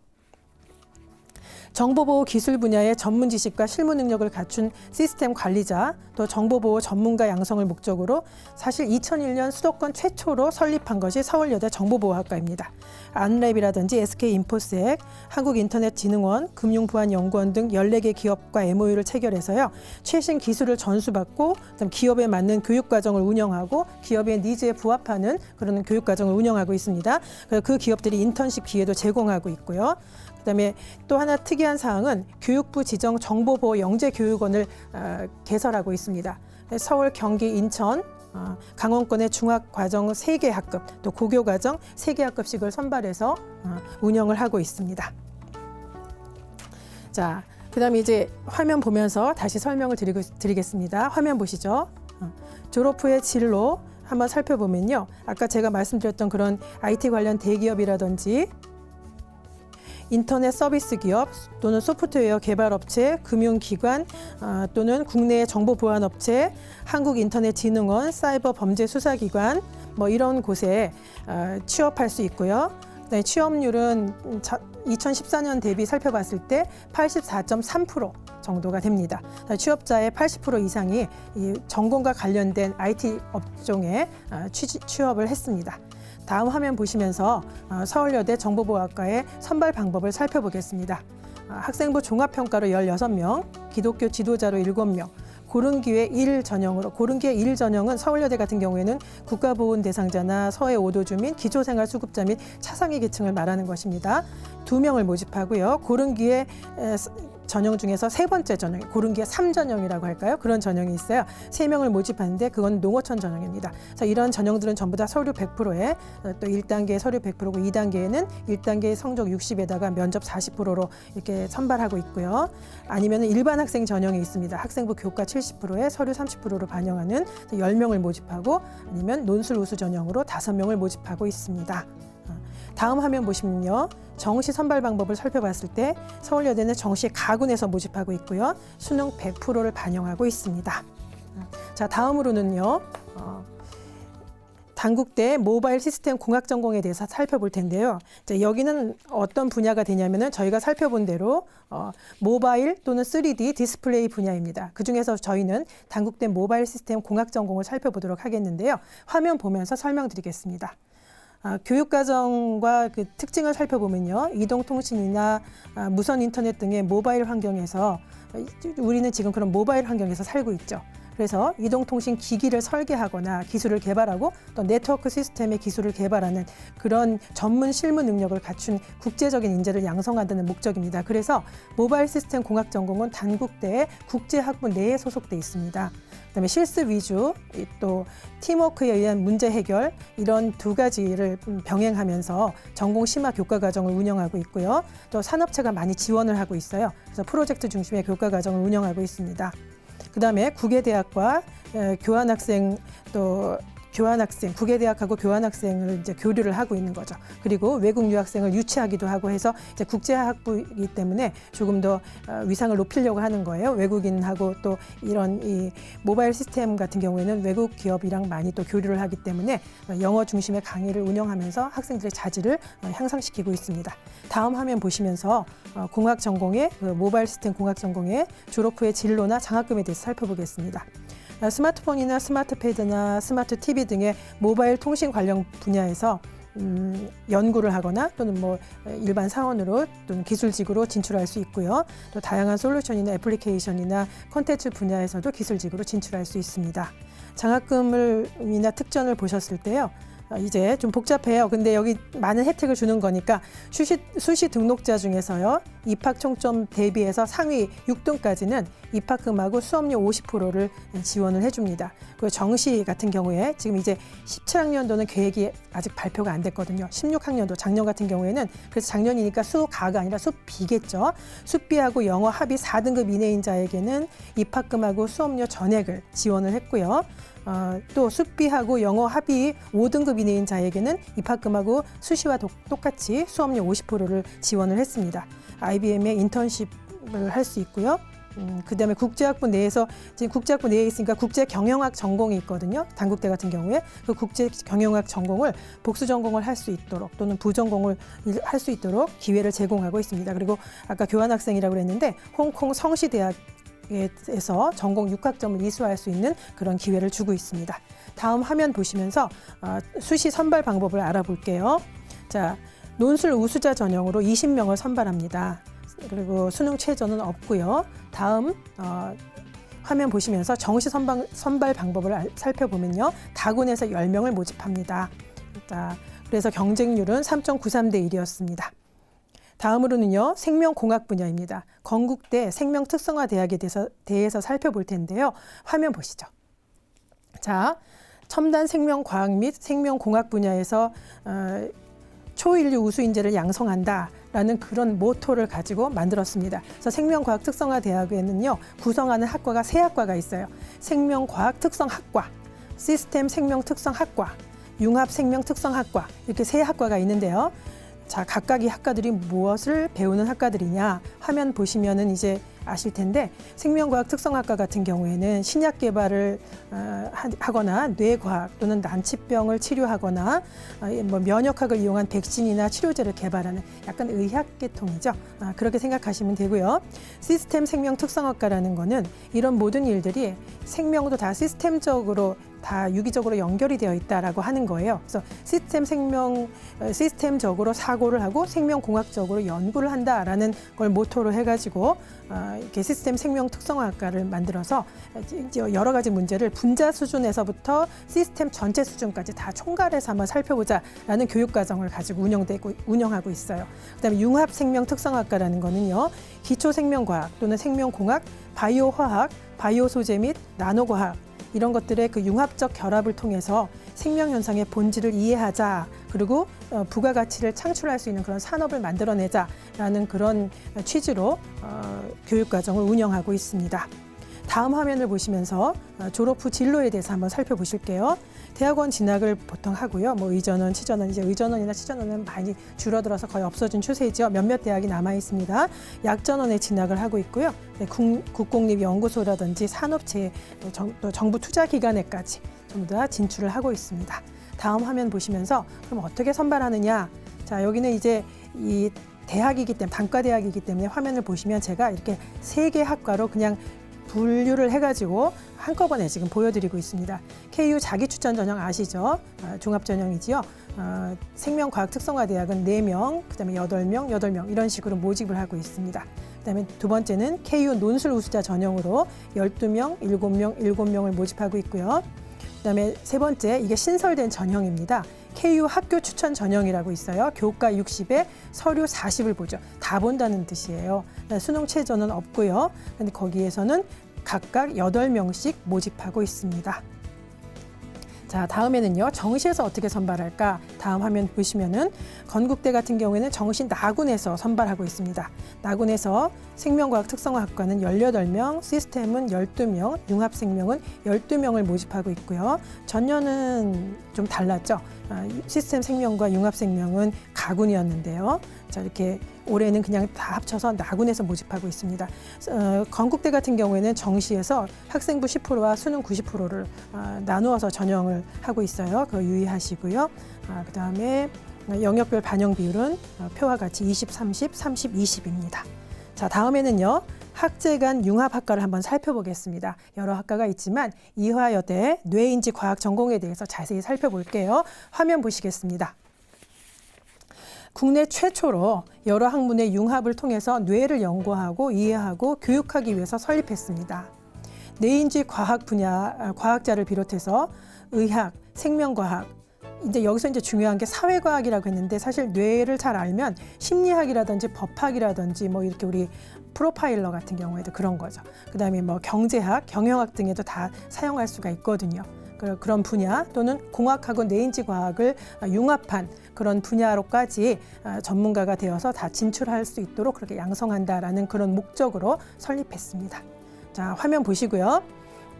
정보보호 기술 분야의 전문 지식과 실무 능력을 갖춘 시스템 관리자, 또 정보보호 전문가 양성을 목적으로 사실 2001년 수도권 최초로 설립한 것이 서울여대 정보보호학과입니다. 안랩이라든지 SK인포스액, 한국인터넷진흥원, 금융보안연구원 등 14개 기업과 MOU를 체결해서요. 최신 기술을 전수받고 기업에 맞는 교육과정을 운영하고 기업의 니즈에 부합하는 그런 교육과정을 운영하고 있습니다. 그 기업들이 인턴십 기회도 제공하고 있고요. 그다음에 또 하나 특이한 사항은 교육부 지정 정보보호 영재교육원을 개설하고 있습니다. 서울, 경기, 인천, 강원권의 중학과정 3개 학급, 또 고교과정 3개 학급씩을 선발해서 운영을 하고 있습니다. 자, 그다음에 이제 화면 보면서 다시 설명을 드리겠습니다. 화면 보시죠. 졸업 후의 진로 한번 살펴보면요. 아까 제가 말씀드렸던 그런 IT 관련 대기업이라든지 인터넷 서비스 기업 또는 소프트웨어 개발업체, 금융기관 또는 국내의 정보보안업체, 한국인터넷진흥원, 사이버범죄수사기관, 뭐 이런 곳에 취업할 수 있고요. 그다음에 취업률은 2014년 대비 살펴봤을 때 84.3% 정도가 됩니다. 취업자의 80% 이상이 이 전공과 관련된 IT 업종에 취업을 했습니다. 다음 화면 보시면서 서울여대 정보보학과의 선발 방법을 살펴보겠습니다. 학생부 종합평가로 16명, 기독교 지도자로 7명, 고른기회 1 전형으로, 고른기회 1 전형은 서울여대 같은 경우에는 국가보훈 대상자나 서해 5도 주민, 기초생활수급자 및 차상위 계층을 말하는 것입니다. 2명을 모집하고요. 고른기회 전형 중에서 세 번째 전형, 고른기회 3전형이라고 할까요? 그런 전형이 있어요. 3명을 모집하는데 그건 농어촌 전형입니다. 그래서 이런 전형들은 전부 다 서류 100%에 또 1단계 서류 100%고 2단계에는 1단계 성적 60에다가 면접 40%로 이렇게 선발하고 있고요. 아니면 일반 학생 전형이 있습니다. 학생부 교과 70%에 서류 30%로 반영하는 10명을 모집하고 아니면 논술 우수 전형으로 5명을 모집하고 있습니다. 다음 화면 보시면요. 정시 선발 방법을 살펴봤을 때 서울여대는 정시 가군에서 모집하고 있고요. 수능 100%를 반영하고 있습니다. 자, 다음으로는요. 단국대 모바일 시스템 공학 전공에 대해서 살펴볼 텐데요. 자, 여기는 어떤 분야가 되냐면은 저희가 살펴본 대로 모바일 또는 3D 디스플레이 분야입니다. 그중에서 저희는 단국대 모바일 시스템 공학 전공을 살펴보도록 하겠는데요. 화면 보면서 설명드리겠습니다. 교육과정과 그 특징을 살펴보면요. 이동통신이나 무선 인터넷 등의 모바일 환경에서 우리는 지금 그런 모바일 환경에서 살고 있죠. 그래서 이동통신 기기를 설계하거나 기술을 개발하고 또 네트워크 시스템의 기술을 개발하는 그런 전문 실무 능력을 갖춘 국제적인 인재를 양성한다는 목적입니다. 그래서 모바일 시스템 공학 전공은 단국대의 국제학부 내에 소속돼 있습니다. 그다음에 실습 위주, 또 팀워크에 의한 문제 해결 이런 두 가지를 병행하면서 전공 심화 교과 과정을 운영하고 있고요. 또 산업체가 많이 지원을 하고 있어요. 그래서 프로젝트 중심의 교과 과정을 운영하고 있습니다. 그다음에 국외대학과 교환학생 또 국외대학하고 교환학생을 이제 교류를 하고 있는 거죠. 그리고 외국 유학생을 유치하기도 하고 해서 이제 국제학부이기 때문에 조금 더 위상을 높이려고 하는 거예요. 외국인하고 또 이런 이 모바일 시스템 같은 경우에는 외국 기업이랑 많이 또 교류를 하기 때문에 영어 중심의 강의를 운영하면서 학생들의 자질을 향상시키고 있습니다. 다음 화면 보시면서 공학 전공의 모바일 시스템 공학 전공의 졸업 후의 진로나 장학금에 대해서 살펴보겠습니다. 스마트폰이나 스마트패드나 스마트 TV 등의 모바일 통신 관련 분야에서 연구를 하거나 또는 뭐 일반 사원으로 또는 기술직으로 진출할 수 있고요. 또 다양한 솔루션이나 애플리케이션이나 콘텐츠 분야에서도 기술직으로 진출할 수 있습니다. 장학금이나 특전을 보셨을 때요. 이제 좀 복잡해요. 근데 여기 많은 혜택을 주는 거니까 수시 등록자 중에서요. 입학 총점 대비해서 상위 6등까지는 입학금하고 수업료 50%를 지원을 해줍니다. 그리고 정시 같은 경우에 지금 이제 17학년도는 계획이 아직 발표가 안 됐거든요. 16학년도 작년 같은 경우에는 그래서 작년이니까 수가가 아니라 수비겠죠. 수비하고 영어 합의 4등급 이내인 자에게는 입학금하고 수업료 전액을 지원을 했고요. 또 수비하고 영어 합의 5등급 이내인 자에게는 입학금하고 수시와 똑같이 수업료 50%를 지원을 했습니다. IBM의 인턴십을 할 수 있고요. 그다음에 국제학부 내에서 지금 국제학부 내에 있으니까 국제경영학 전공이 있거든요. 단국대 같은 경우에 그 국제경영학 전공을 복수 전공을 할 수 있도록 또는 부전공을 할 수 있도록 기회를 제공하고 있습니다. 그리고 아까 교환학생이라고 그랬는데 홍콩 성시대학 에서 전공 6학점을 이수할 수 있는 그런 기회를 주고 있습니다. 다음 화면 보시면서 수시 선발 방법을 알아볼게요. 자, 논술 우수자 전형으로 20명을 선발합니다. 그리고 수능 최저는 없고요. 다음 화면 보시면서 정시 선발 방법을 살펴보면요. 다군에서 10명을 모집합니다. 자, 그래서 경쟁률은 3.93대 1이었습니다. 다음으로는요. 생명공학 분야입니다. 건국대 생명특성화대학에 대해서 살펴볼 텐데요. 화면 보시죠. 자, 첨단 생명과학 및 생명공학 분야에서 초인류 우수인재를 양성한다라는 그런 모토를 가지고 만들었습니다. 그래서 생명과학 특성화대학에는요. 구성하는 학과가 3학과가 있어요. 생명과학 특성학과, 시스템 생명특성학과, 융합 생명특성학과 이렇게 3학과가 있는데요. 자, 각각의 학과들이 무엇을 배우는 학과들이냐 화면 보시면은 이제 아실 텐데, 생명과학 특성학과 같은 경우에는 신약 개발을 하거나 뇌과학 또는 난치병을 치료하거나 뭐 면역학을 이용한 백신이나 치료제를 개발하는 약간 의학 계통이죠. 그렇게 생각하시면 되고요. 시스템 생명 특성학과라는 거는 이런 모든 일들이 생명도 다 시스템적으로 다 유기적으로 연결이 되어 있다라고 하는 거예요. 그래서 시스템적으로 사고를 하고 생명공학적으로 연구를 한다라는 걸 모토로 해가지고 이렇게 시스템 생명 특성학과를 만들어서 여러 가지 문제를 분자 수준에서부터 시스템 전체 수준까지 다 총괄해서 한번 살펴보자라는 교육 과정을 가지고 운영하고 있어요. 그다음에 융합 생명 특성학과라는 거는요, 기초 생명과학 또는 생명공학, 바이오화학, 바이오 소재 및 나노과학 이런 것들의 그 융합적 결합을 통해서 생명 현상의 본질을 이해하자, 그리고 부가가치를 창출할 수 있는 그런 산업을 만들어내자라는 그런 취지로 교육과정을 운영하고 있습니다. 다음 화면을 보시면서 졸업 후 진로에 대해서 한번 살펴보실게요. 대학원 진학을 보통 하고요. 뭐 의전원, 치전원, 이제 의전원이나 치전원은 많이 줄어들어서 거의 없어진 추세이죠. 몇몇 대학이 남아 있습니다. 약전원에 진학을 하고 있고요. 네, 국공립연구소라든지 산업체, 또 정부 투자기관에까지 전부 다 진출을 하고 있습니다. 다음 화면 보시면서 그럼 어떻게 선발하느냐? 자, 여기는 이제 이 대학이기 때문에, 단과대학이기 때문에 화면을 보시면 제가 이렇게 3개 학과로 그냥 분류를 해가지고 한꺼번에 지금 보여드리고 있습니다. KU 자기추천 전형 아시죠? 종합전형이지요. 생명과학특성화대학은 4명, 그다음에 8명 이런 식으로 모집을 하고 있습니다. 그다음에 두 번째는 KU 논술 우수자 전형으로 12명, 7명을 모집하고 있고요. 그다음에 세 번째, 이게 신설된 전형입니다. KU 학교 추천 전형이라고 있어요. 교과 60에 서류 40을 보죠. 다 본다는 뜻이에요. 수능 최저는 없고요. 근데 거기에서는 각각 8명씩 모집하고 있습니다. 자, 다음에는요, 정시에서 어떻게 선발할까? 다음 화면 보시면은 건국대 같은 경우에는 정시 나군에서 선발하고 있습니다. 나군에서 생명과학 특성화학과는 18명, 시스템은 12명, 융합생명은 12명을 모집하고 있고요. 전년은 좀 달랐죠. 시스템 생명과 융합생명은 가군이었는데요. 자, 이렇게 올해는 그냥 다 합쳐서 나군에서 모집하고 있습니다. 건국대 같은 경우에는 정시에서 학생부 10%와 수능 90%를 나누어서 전형을 하고 있어요. 그거 유의하시고요. 그다음에 영역별 반영 비율은 표와 같이 20, 30, 30, 20입니다. 자, 다음에는요, 학제간 융합학과를 한번 살펴보겠습니다. 여러 학과가 있지만 이화여대 뇌인지과학 전공에 대해서 자세히 살펴볼게요. 화면 보시겠습니다. 국내 최초로 여러 학문의 융합을 통해서 뇌를 연구하고 이해하고 교육하기 위해서 설립했습니다. 뇌인지 과학 분야 과학자를 비롯해서 의학, 생명과학, 이제 여기서 이제 중요한 게 사회과학이라고 했는데, 사실 뇌를 잘 알면 심리학이라든지 법학이라든지 뭐 이렇게 우리 프로파일러 같은 경우에도 그런 거죠. 그다음에 뭐 경제학, 경영학 등에도 다 사용할 수가 있거든요. 그런 분야 또는 공학하고 뇌인지 과학을 융합한 그런 분야로까지 전문가가 되어서 다 진출할 수 있도록 그렇게 양성한다라는 그런 목적으로 설립했습니다. 자, 화면 보시고요.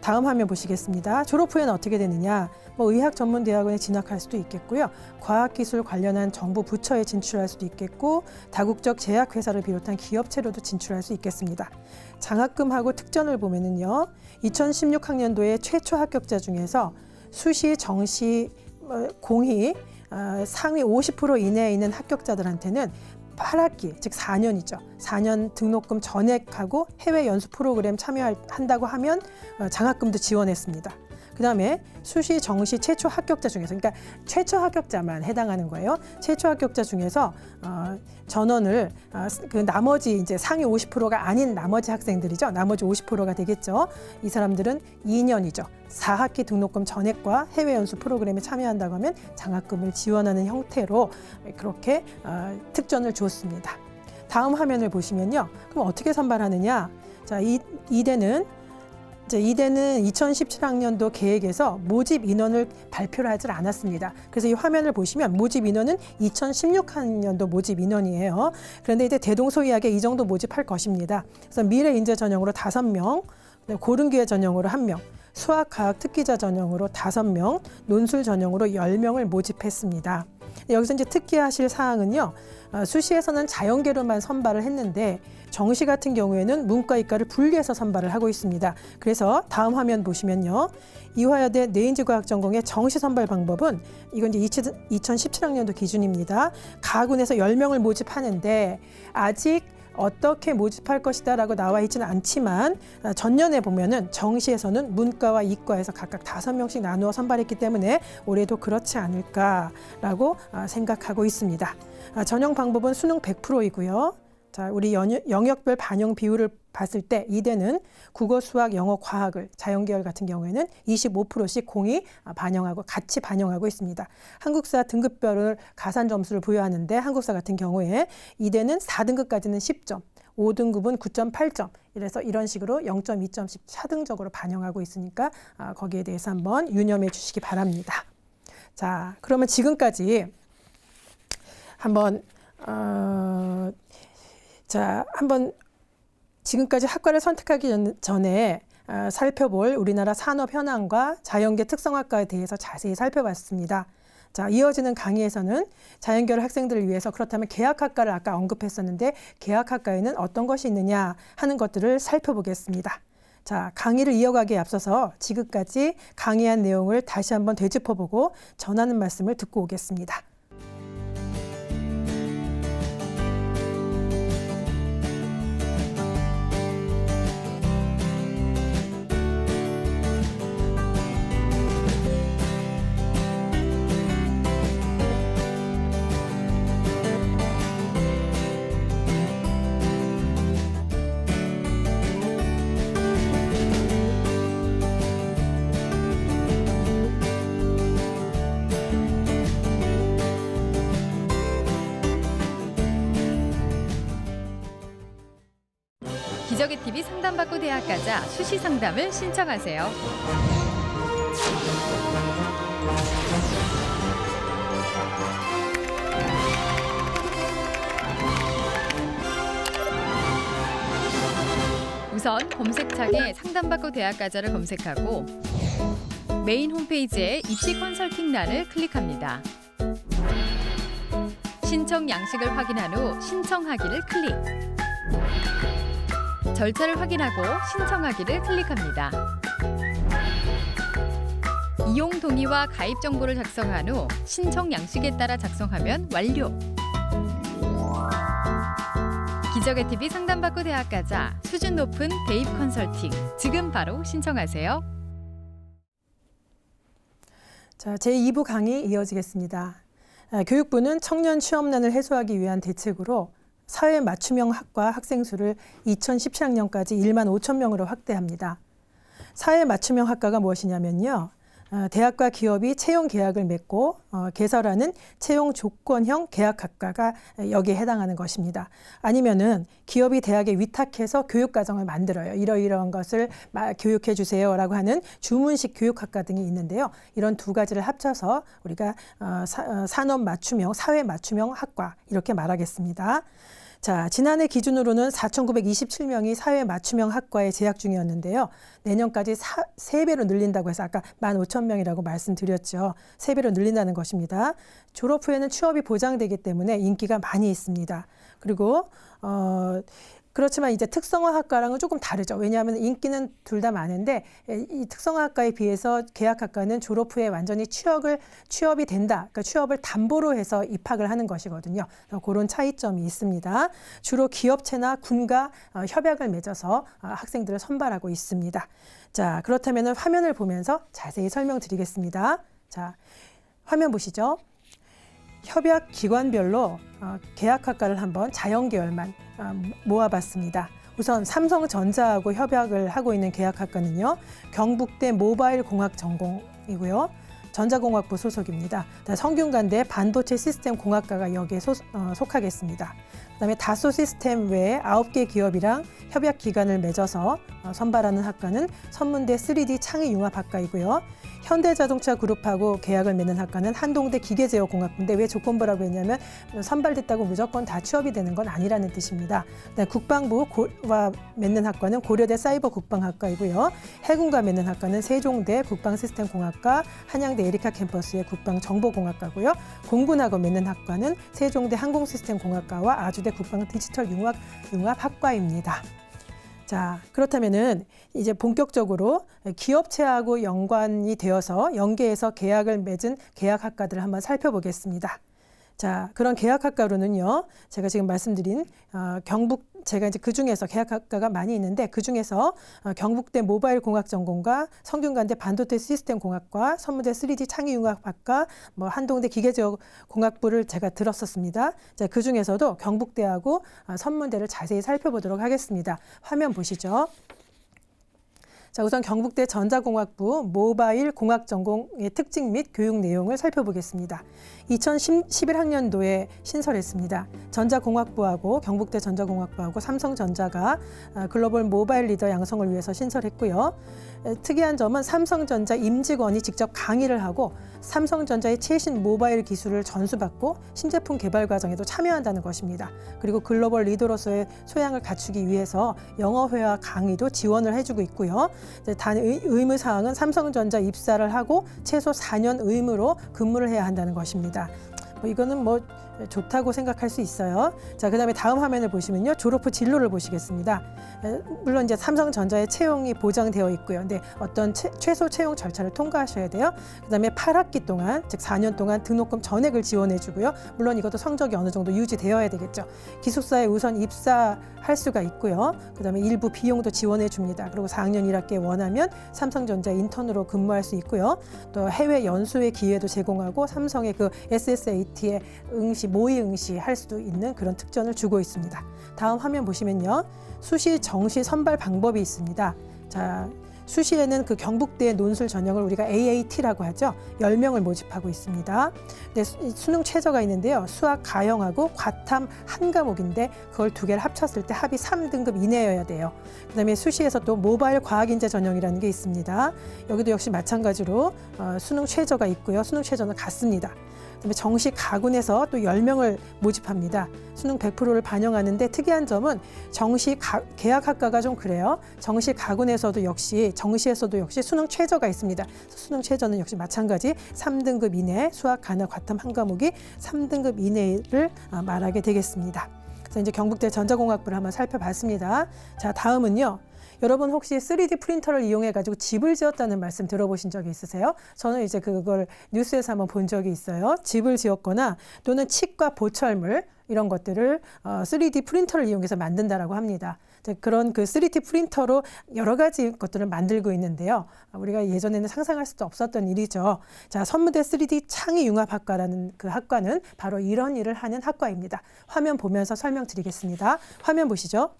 다음 화면 보시겠습니다. 졸업 후에는 어떻게 되느냐? 뭐 의학 전문 대학원에 진학할 수도 있겠고요. 과학기술 관련한 정부 부처에 진출할 수도 있겠고, 다국적 제약회사를 비롯한 기업체로도 진출할 수 있겠습니다. 장학금하고 특전을 보면은요, 2016학년도에 최초 합격자 중에서 수시, 정시, 공희 상위 50% 이내에 있는 합격자들한테는 8학기, 즉 4년이죠. 4년 등록금 전액하고 해외 연수 프로그램 참여한다고 하면 장학금도 지원했습니다. 그다음에 수시, 정시 최초 합격자 중에서, 그러니까 최초 합격자만 해당하는 거예요. 최초 합격자 중에서 전원을 그 나머지 이제 상위 50%가 아닌 나머지 학생들이죠. 나머지 50%가 되겠죠. 이 사람들은 2년이죠. 4학기 등록금 전액과 해외 연수 프로그램에 참여한다고 하면 장학금을 지원하는 형태로 그렇게 특전을 줬습니다. 다음 화면을 보시면요. 그럼 어떻게 선발하느냐? 자, 이대는 2017학년도 계획에서 모집 인원을 발표를 하지 않았습니다. 그래서 이 화면을 보시면 모집 인원은 2016학년도 모집 인원이에요. 그런데 이제 대동소이하게 이 정도 모집할 것입니다. 그래서 미래인재 전형으로 5명, 고른기회 전형으로 1명, 수학과학 특기자 전형으로 5명, 논술 전형으로 10명을 모집했습니다. 여기서 이제 특기하실 사항은요. 수시에서는 자연계로만 선발을 했는데 정시 같은 경우에는 문과 이과를 분리해서 선발을 하고 있습니다. 그래서 다음 화면 보시면요. 이화여대 뇌인지과학 전공의 정시 선발 방법은 이건 이제 2017학년도 기준입니다. 가군에서 10명을 모집하는데 아직 어떻게 모집할 것이다 라고 나와 있지는 않지만 전년에 보면은 정시에서는 문과와 이과에서 각각 5명씩 나누어 선발했기 때문에 올해도 그렇지 않을까라고 생각하고 있습니다. 전형 방법은 수능 100%이고요. 자, 우리 영역별 반영 비율을 봤을 때 이대는 국어, 수학, 영어, 과학을 자연계열 같은 경우에는 25%씩 공이 같이 반영하고 있습니다. 한국사 등급별을 가산 점수를 부여하는데 한국사 같은 경우에 이대는 4등급까지는 10점, 5등급은 9.8점. 이래서 이런 식으로 0.2점씩 차등적으로 반영하고 있으니까 거기에 대해서 한번 유념해 주시기 바랍니다. 자, 그러면 지금까지 한번 지금까지 학과를 선택하기 전에 살펴볼 우리나라 산업 현황과 자연계 특성학과에 대해서 자세히 살펴봤습니다. 자, 이어지는 강의에서는 자연계열 학생들을 위해서 그렇다면 계약학과를 아까 언급했었는데 계약학과에는 어떤 것이 있느냐 하는 것들을 살펴보겠습니다. 자, 강의를 이어가기에 앞서서 지금까지 강의한 내용을 다시 한번 되짚어보고 전하는 말씀을 듣고 오겠습니다. 기적의 TV 상담받고 대학 가자 수시 상담을 신청하세요. 우선 검색창에 상담받고 대학 가자를 검색하고 메인 홈페이지에 입시 컨설팅란을 클릭합니다. 신청 양식을 확인한 후 신청하기를 클릭. 절차를 확인하고 신청하기를 클릭합니다. 이용 동의와 가입 정보를 작성한 후 신청 양식에 따라 작성하면 완료. 기적의 TV 상담받고 대학 가자 수준 높은 대입 컨설팅 지금 바로 신청하세요. 자, 제2부 강의 이어지겠습니다. 교육부는 청년 취업난을 해소하기 위한 대책으로 사회 맞춤형 학과 학생 수를 2017학년까지 1만 5천 명으로 확대합니다. 사회 맞춤형 학과가 무엇이냐면요. 대학과 기업이 채용 계약을 맺고 개설하는 채용 조건형 계약학과가 여기에 해당하는 것입니다. 아니면은 기업이 대학에 위탁해서 교육과정을 만들어요. 이러이러한 것을 교육해 주세요라고 하는 주문식 교육학과 등이 있는데요. 이런 두 가지를 합쳐서 우리가 산업 맞춤형, 사회 맞춤형 학과 이렇게 말하겠습니다. 자, 지난해 기준으로는 4,927명이 사회 맞춤형 학과에 재학 중이었는데요. 내년까지 3배로 늘린다고 해서 아까 15,000명이라고 말씀드렸죠. 3배로 늘린다는 것입니다. 졸업 후에는 취업이 보장되기 때문에 인기가 많이 있습니다. 그리고 그렇지만 이제 특성화 학과랑은 조금 다르죠. 왜냐하면 인기는 둘 다 많은데 이 특성화 학과에 비해서 계약학과는 졸업 후에 완전히 취업이 된다. 그러니까 취업을 담보로 해서 입학을 하는 것이거든요. 그런 차이점이 있습니다. 주로 기업체나 군과 협약을 맺어서 학생들을 선발하고 있습니다. 자, 그렇다면 화면을 보면서 자세히 설명드리겠습니다. 자, 화면 보시죠. 협약 기관별로 계약학과를 한번 자연계열만 모아봤습니다. 우선 삼성전자하고 협약을 하고 있는 계약학과는요. 경북대 모바일공학 전공이고요. 전자공학부 소속입니다. 성균관대 반도체 시스템 공학과가 여기에 속하겠습니다. 그다음에 다소 시스템 외에 9개 기업이랑 협약 기간을 맺어서 선발하는 학과는 선문대 3D 창의융합학과이고요. 현대자동차 그룹하고 계약을 맺는 학과는 한동대 기계제어공학부인데 왜 조건부라고 했냐면 선발됐다고 무조건 다 취업이 되는 건 아니라는 뜻입니다. 국방부와 맺는 학과는 고려대 사이버국방학과이고요. 해군과 맺는 학과는 세종대 국방시스템공학과, 한양대 에리카 캠퍼스의 국방정보공학과고요. 공군하고 맺는 학과는 세종대 항공시스템공학과와 아주대 국방디지털융합학과입니다. 자, 그렇다면은 이제 본격적으로 기업체하고 연관이 되어서 연계해서 계약을 맺은 계약학과들을 한번 살펴보겠습니다. 자, 그런 계약학과로는요, 제가 지금 말씀드린 제가 이제 그 중에서 계약학과가 많이 있는데 그 중에서 경북대 모바일공학전공과 성균관대 반도체 시스템공학과, 선무대 3D 창의융합학과, 한동대 기계제어공학부를 제가 들었었습니다. 자, 그 중에서도 경북대하고 선문대를 자세히 살펴보도록 하겠습니다. 화면 보시죠. 자, 우선 경북대 전자공학부 모바일 공학 전공의 특징 및 교육 내용을 살펴보겠습니다. 2011학년도에 신설했습니다. 전자공학부하고 경북대 전자공학부하고 삼성전자가 글로벌 모바일 리더 양성을 위해서 신설했고요. 특이한 점은 삼성전자 임직원이 직접 강의를 하고 삼성전자의 최신 모바일 기술을 전수받고 신제품 개발 과정에도 참여한다는 것입니다. 그리고 글로벌 리더로서의 소양을 갖추기 위해서 영어회화 강의도 지원을 해주고 있고요. 단 의무사항은 삼성전자 입사를 하고 최소 4년 의무로 근무를 해야 한다는 것입니다. 이거는 좋다고 생각할 수 있어요. 자, 그다음에 다음 화면을 보시면요, 졸업 후 진로를 보시겠습니다. 물론 이제 삼성전자의 채용이 보장되어 있고요. 근데 어떤 최소 채용 절차를 통과하셔야 돼요. 그다음에 8학기 동안, 즉 4년 동안 등록금 전액을 지원해주고요. 물론 이것도 성적이 어느 정도 유지되어야 되겠죠. 기숙사에 우선 입사할 수가 있고요. 그다음에 일부 비용도 지원해줍니다. 그리고 4학년 1학기에 원하면 삼성전자 인턴으로 근무할 수 있고요. 또 해외 연수의 기회도 제공하고 삼성의 그 SSAT에 모의 응시할 수도 있는 그런 특전을 주고 있습니다. 다음 화면 보시면요, 수시 정시 선발 방법이 있습니다. 자, 수시에는 그 경북대 논술 전형을 우리가 AAT라고 하죠. 10명을 모집하고 있습니다. 근데 수능 최저가 있는데요. 수학 가형하고 과탐 한 과목인데 그걸 2개를 합쳤을 때 합이 3등급 이내여야 돼요. 그다음에 수시에서 또 모바일 과학인재 전형이라는 게 있습니다. 여기도 역시 마찬가지로 수능 최저가 있고요. 수능 최저는 같습니다. 그다음에 정시 가군에서 또 10명을 모집합니다. 수능 100%를 반영하는데 특이한 점은 계약학과가 좀 그래요. 정시 가군에서도 역시 정시에서도 역시 수능 최저가 있습니다. 수능 최저는 역시 마찬가지 3등급 이내, 수학, 가나, 과탐 한 과목이 3등급 이내를 말하게 되겠습니다. 그래서 이제 경북대 전자공학부를 한번 살펴봤습니다. 자, 다음은요. 여러분 혹시 3D 프린터를 이용해 가지고 집을 지었다는 말씀 들어보신 적이 있으세요? 저는 이제 그걸 뉴스에서 한번 본 적이 있어요. 집을 지었거나 또는 칩과 보철물 이런 것들을 3D 프린터를 이용해서 만든다라고 합니다. 그런 그 3D 프린터로 여러 가지 것들을 만들고 있는데요. 우리가 예전에는 상상할 수도 없었던 일이죠. 자, 선무대 3D 창의융합학과라는 그 학과는 바로 이런 일을 하는 학과입니다. 화면 보면서 설명드리겠습니다. 화면 보시죠.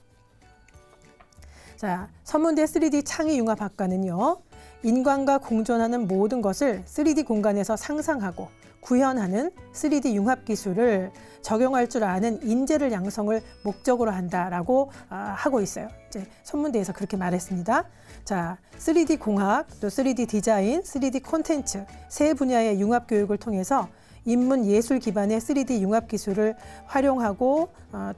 자, 선문대 3D 창의융합학과는요, 인간과 공존하는 모든 것을 3D 공간에서 상상하고 구현하는 3D 융합 기술을 적용할 줄 아는 인재를 양성을 목적으로 한다라고 하고 있어요. 이제 선문대에서 그렇게 말했습니다. 자, 3D 공학, 또 3D 디자인, 3D 콘텐츠 세 분야의 융합 교육을 통해서 인문 예술 기반의 3D 융합 기술을 활용하고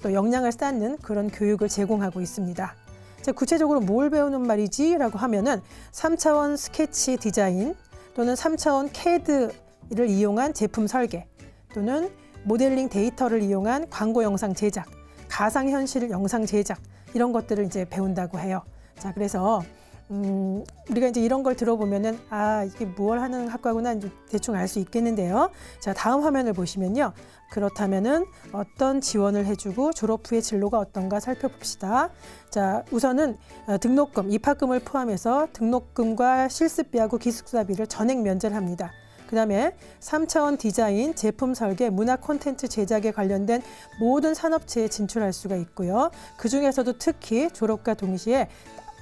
또 역량을 쌓는 그런 교육을 제공하고 있습니다. 자, 구체적으로 뭘 배우는 말이지? 라고 하면은 3차원 스케치 디자인 또는 3차원 CAD를 이용한 제품 설계 또는 모델링 데이터를 이용한 광고 영상 제작, 가상현실 영상 제작 이런 것들을 이제 배운다고 해요. 자, 그래서 우리가 이제 이런 걸 들어보면은 이게 뭘 하는 학과구나 대충 알 수 있겠는데요. 자, 다음 화면을 보시면요. 그렇다면은 어떤 지원을 해주고 졸업 후의 진로가 어떤가 살펴봅시다. 자, 우선은 등록금, 입학금을 포함해서 등록금과 실습비하고 기숙사비를 전액 면제를 합니다. 그 다음에 3차원 디자인, 제품 설계, 문화 콘텐츠 제작에 관련된 모든 산업체에 진출할 수가 있고요. 그 중에서도 특히 졸업과 동시에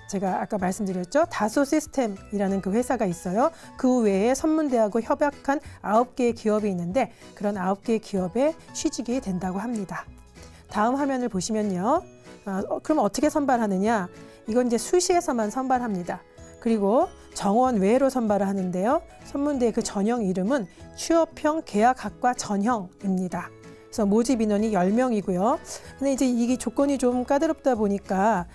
제가 아까 말씀드렸죠. 다소 시스템이라는 그 회사가 있어요. 그 외에 선문대하고 협약한 9개의 기업이 있는데 그런 9개의 기업에 취직이 된다고 합니다. 다음 화면을 보시면요. 그럼 어떻게 선발하느냐? 이건 이제 수시에서만 선발합니다. 그리고 정원 외로 선발을 하는데요. 선문대의 그 전형 이름은 취업형 계약학과 전형입니다. 그래서 모집 인원이 10명이고요. 근데 이제 이게 조건이 좀 까다롭다 보니까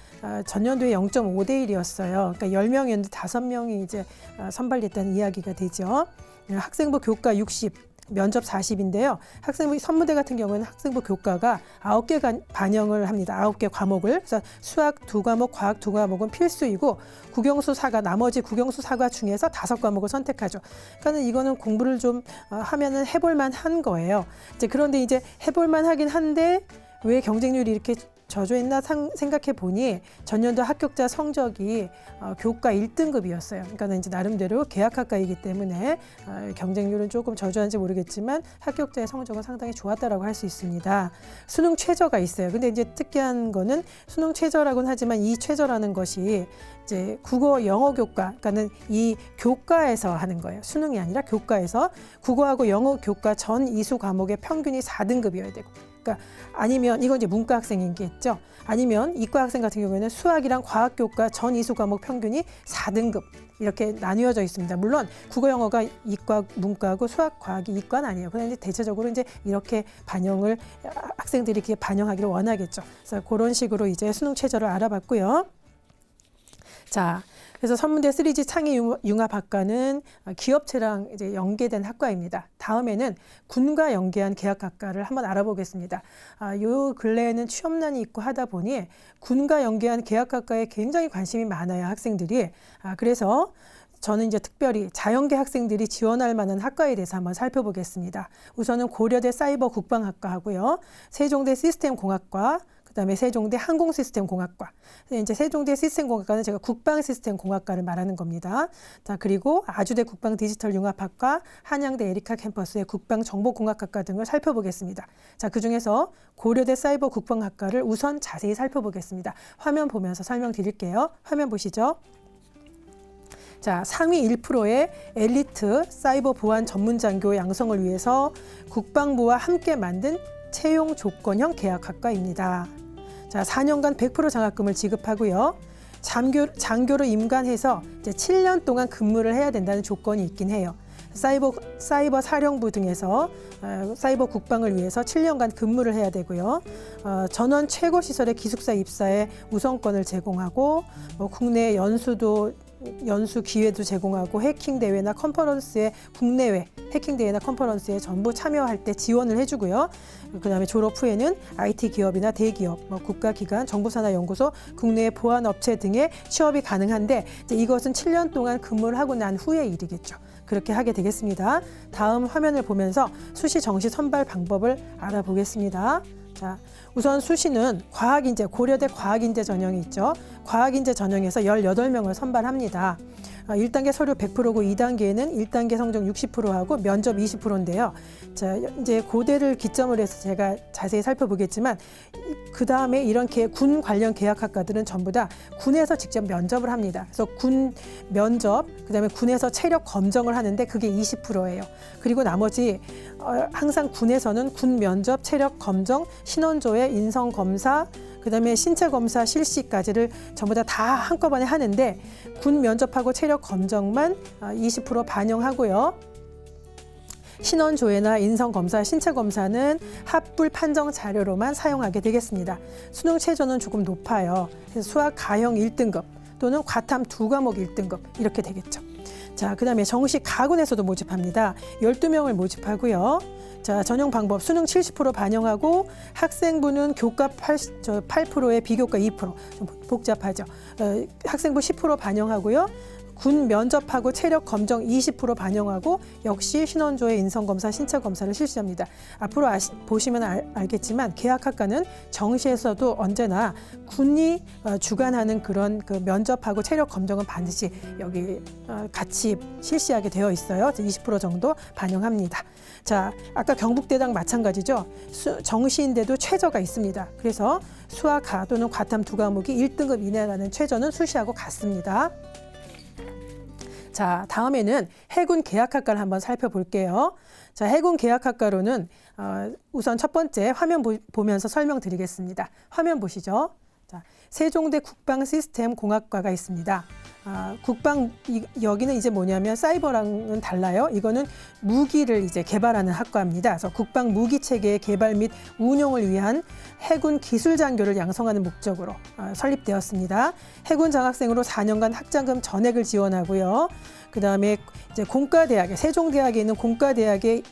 전년도에 0.5대 1이었어요. 그러니까 10명이었는데 5명이 이제 선발됐다는 이야기가 되죠. 학생부 교과 60, 면접 40인데요. 학생부 선무대 같은 경우는 학생부 교과가 9개 반영을 합니다. 9개 과목을. 그래서 수학 2과목, 과학 2과목은 필수이고 국영수 사과, 나머지 국영수 사과 중에서 5과목을 선택하죠. 그러니까 이거는 공부를 좀 하면은 해볼 만한 거예요. 이제 그런데 이제 해볼 만하긴 한데 왜 경쟁률이 이렇게 저조했나 생각해 보니 전년도 합격자 성적이 교과 1등급이었어요. 그러니까 이제 나름대로 계약학과이기 때문에 경쟁률은 조금 저조한지 모르겠지만 합격자의 성적은 상당히 좋았다라고 할 수 있습니다. 수능 최저가 있어요. 근데 이제 특이한 거는 수능 최저라고는 하지만 이 최저라는 것이 이제 국어, 영어 교과, 그러니까는 이 교과에서 하는 거예요. 수능이 아니라 교과에서 국어하고 영어 교과 전 이수 과목의 평균이 4등급이어야 되고. 그러니까 아니면 이건 이제 문과 학생이겠죠. 아니면 이과 학생 같은 경우에는 수학이랑 과학 교과 전 이수 과목 평균이 4등급 이렇게 나뉘어져 있습니다. 물론 국어 영어가 이과 문과고 수학 과학이 이과는 아니에요. 그런데 대체적으로 이제 이렇게 반영을 학생들이 이렇게 반영하기를 원하겠죠. 그래서 그런 식으로 이제 수능 최저를 알아봤고요. 자, 그래서 선문대 3G 창의융합학과는 기업체랑 이제 연계된 학과입니다. 다음에는 군과 연계한 계약학과를 한번 알아보겠습니다. 요 근래에는 취업난이 있고 하다 보니 군과 연계한 계약학과에 굉장히 관심이 많아요, 학생들이. 그래서 저는 이제 특별히 자연계 학생들이 지원할 만한 학과에 대해서 한번 살펴보겠습니다. 우선은 고려대 사이버 국방학과 하고요. 세종대 시스템공학과, 그다음에 세종대 항공시스템공학과. 이제 세종대 시스템공학과는 제가 국방시스템공학과를 말하는 겁니다. 자, 그리고 아주대 국방디지털융합학과, 한양대 에리카 캠퍼스의 국방정보공학학과 등을 살펴보겠습니다. 자, 그중에서 고려대 사이버 국방학과를 우선 자세히 살펴보겠습니다. 화면 보면서 설명드릴게요. 화면 보시죠. 자, 상위 1%의 엘리트 사이버 보안 전문 장교 양성을 위해서 국방부와 함께 만든 채용 조건형 계약학과입니다. 자, 4년간 100% 장학금을 지급하고요. 장교로 임관해서 이제 7년 동안 근무를 해야 된다는 조건이 있긴 해요. 사이버 사령부 등에서 사이버 국방을 위해서 7년간 근무를 해야 되고요. 전원 최고 시설의 기숙사 입사에 우선권을 제공하고 국내 연수 기회도 제공하고 해킹 대회나 컨퍼런스에 국내외 해킹 대회나 컨퍼런스에 전부 참여할 때 지원을 해주고요. 그다음에 졸업 후에는 IT 기업이나 대기업, 국가기관, 정부산하연구소, 국내 보안 업체 등의 취업이 가능한데 이제 이것은 7년 동안 근무를 하고 난 후의 일이겠죠. 그렇게 하게 되겠습니다. 다음 화면을 보면서 수시 정시 선발 방법을 알아보겠습니다. 자, 우선 수시는 과학인재, 고려대 과학인재 전형이 있죠. 과학인재 전형에서 18명을 선발합니다. 1단계 서류 100%고 2단계에는 1단계 성적 60%하고 면접 20%인데요. 자, 이제 고대를 기점으로 해서 제가 자세히 살펴보겠지만 그 다음에 이런 군 관련 계약학과들은 전부 다 군에서 직접 면접을 합니다. 그래서 군 면접, 그다음에 군에서 체력 검정을 하는데 그게 20%예요. 그리고 나머지 항상 군에서는 군 면접, 체력 검정, 신원조회, 인성 검사, 그다음에 신체 검사 실시까지를 전부 다 한꺼번에 하는데 군 면접하고 체력 검정만 20% 반영하고요. 신원 조회나 인성 검사, 신체 검사는 합불 판정 자료로만 사용하게 되겠습니다. 수능 최저는 조금 높아요. 그래서 수학 가형 1등급 또는 과탐 2과목 1등급 이렇게 되겠죠. 자, 그다음에 정시 가군에서도 모집합니다. 12명을 모집하고요. 자, 전형 방법 수능 70% 반영하고 학생부는 교과 8%에 비교과 2%. 좀 복잡하죠. 학생부 10% 반영하고요. 군 면접하고 체력 검정 20% 반영하고 역시 신원조회, 인성검사, 신체검사를 실시합니다. 앞으로 보시면 알겠지만 계약학과는 정시에서도 언제나 군이 주관하는 그런 그 면접하고 체력 검정은 반드시 여기 같이 실시하게 되어 있어요. 20% 정도 반영합니다. 자, 아까 경북대랑 마찬가지죠. 정시인데도 최저가 있습니다. 그래서 수학 또는 과탐 2과목이 1등급 이내라는 최저는 수시하고 같습니다. 자, 다음에는 해군 계약학과를 한번 살펴볼게요. 자, 해군 계약학과로는 우선 첫 번째 화면 보면서 설명드리겠습니다. 화면 보시죠. 자, 세종대 국방시스템공학과가 있습니다. 여기는 이제 뭐냐면 사이버랑은 달라요. 이거는 무기를 이제 개발하는 학과입니다. 그래서 국방 무기 체계의 개발 및 운용을 위한 해군 기술 장교를 양성하는 목적으로 설립되었습니다. 해군 장학생으로 4년간 학자금 전액을 지원하고요. 그다음에 이제 공과대학에 세종대학에 있는 공과대학에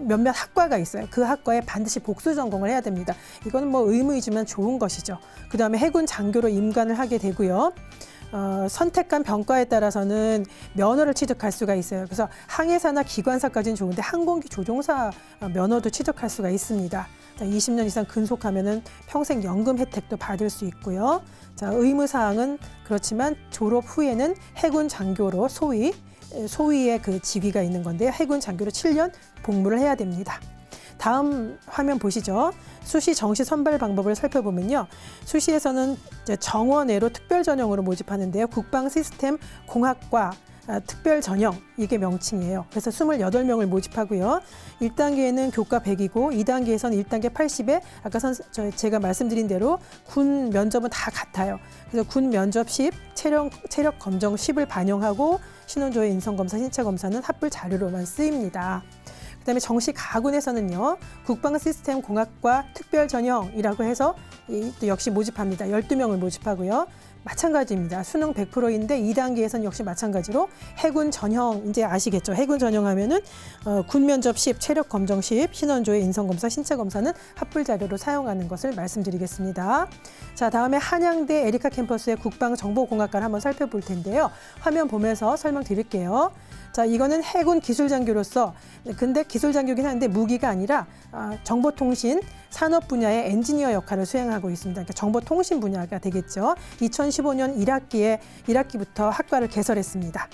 몇몇 학과가 있어요. 그 학과에 반드시 복수 전공을 해야 됩니다. 이거는 뭐 의무이지만 좋은 것이죠. 그다음에 해군 장교로 임관을 하게 되고요. 선택한 병과에 따라서는 면허를 취득할 수가 있어요. 그래서 항해사나 기관사까지는 좋은데 항공기 조종사 면허도 취득할 수가 있습니다. 20년 이상 근속하면은 평생 연금 혜택도 받을 수 있고요. 자, 의무사항은 그렇지만 졸업 후에는 해군 장교로 소위의 그 직위가 있는 건데요. 해군 장교로 7년 복무를 해야 됩니다. 다음 화면 보시죠. 수시 정시 선발 방법을 살펴보면요. 수시에서는 이제 정원외로 특별 전형으로 모집하는데요. 국방 시스템 공학과 특별 전형 이게 명칭이에요. 그래서 28명을 모집하고요. 1단계에는 교과 100이고 2단계에서는 1단계 80에 아까 제가 말씀드린 대로 군 면접은 다 같아요. 그래서 군 면접 10, 체력 검정 10을 반영하고 신원조회 인성검사, 신체검사는 합불 자료로만 쓰입니다. 그다음에 정시 가군에서는요. 국방시스템공학과 특별전형이라고 해서 또 역시 모집합니다. 12명을 모집하고요. 마찬가지입니다. 수능 100%인데 2단계에서는 역시 마찬가지로 해군 전형, 이제 아시겠죠? 해군 전형 하면은 군 면접 10, 체력 검정 10, 신원조회 인성검사, 신체검사는 합불 자료로 사용하는 것을 말씀드리겠습니다. 자, 다음에 한양대 에리카 캠퍼스의 국방정보공학과를 한번 살펴볼 텐데요. 화면 보면서 설명드릴게요. 자, 이거는 해군 기술장교로서 근데 기술장교긴 한데 무기가 아니라 정보통신 산업 분야의 엔지니어 역할을 수행하고 있습니다. 그러니까 정보통신 분야가 되겠죠. 2015년 1학기부터 학과를 개설했습니다.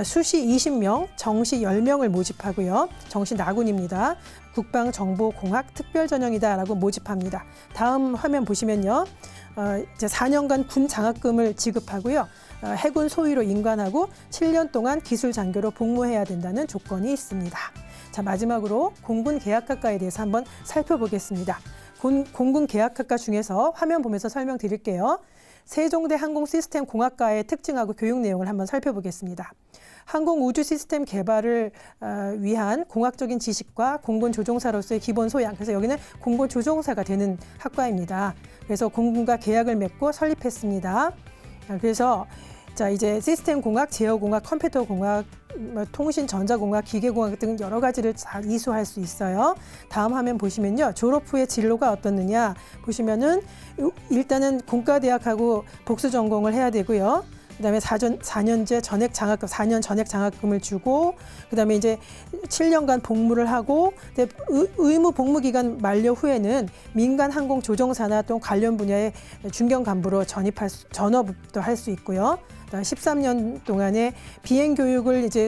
수시 20명, 정시 10명을 모집하고요. 정시 나군입니다. 국방정보공학 특별전형이다라고 모집합니다. 다음 화면 보시면요. 이제 4년간 군 장학금을 지급하고요. 해군 소위로 임관하고 7년 동안 기술 장교로 복무해야 된다는 조건이 있습니다. 자, 마지막으로 공군 계약학과에 대해서 한번 살펴보겠습니다. 공군 계약학과 중에서 화면 보면서 설명드릴게요. 세종대 항공시스템공학과의 특징하고 교육 내용을 한번 살펴보겠습니다. 항공우주 시스템 개발을 위한 공학적인 지식과 공군 조종사로서의 기본 소양, 그래서 여기는 공군 조종사가 되는 학과입니다. 그래서 공군과 계약을 맺고 설립했습니다. 그래서 자, 이제 시스템 공학, 제어 공학, 컴퓨터 공학, 통신, 전자공학, 기계공학 등 여러 가지를 잘 이수할 수 있어요. 다음 화면 보시면요. 졸업 후의 진로가 어떻느냐 보시면은 일단은 공과대학하고 복수 전공을 해야 되고요. 그다음에 4년제 전액 장학금, 4년 전액 장학금을 주고, 그다음에 이제 7년간 복무를 하고, 의무 복무 기간 만료 후에는 민간 항공 조종사나 또 관련 분야의 중견 간부로 전업도 할 수 있고요. 13년 동안의 비행 교육을 이제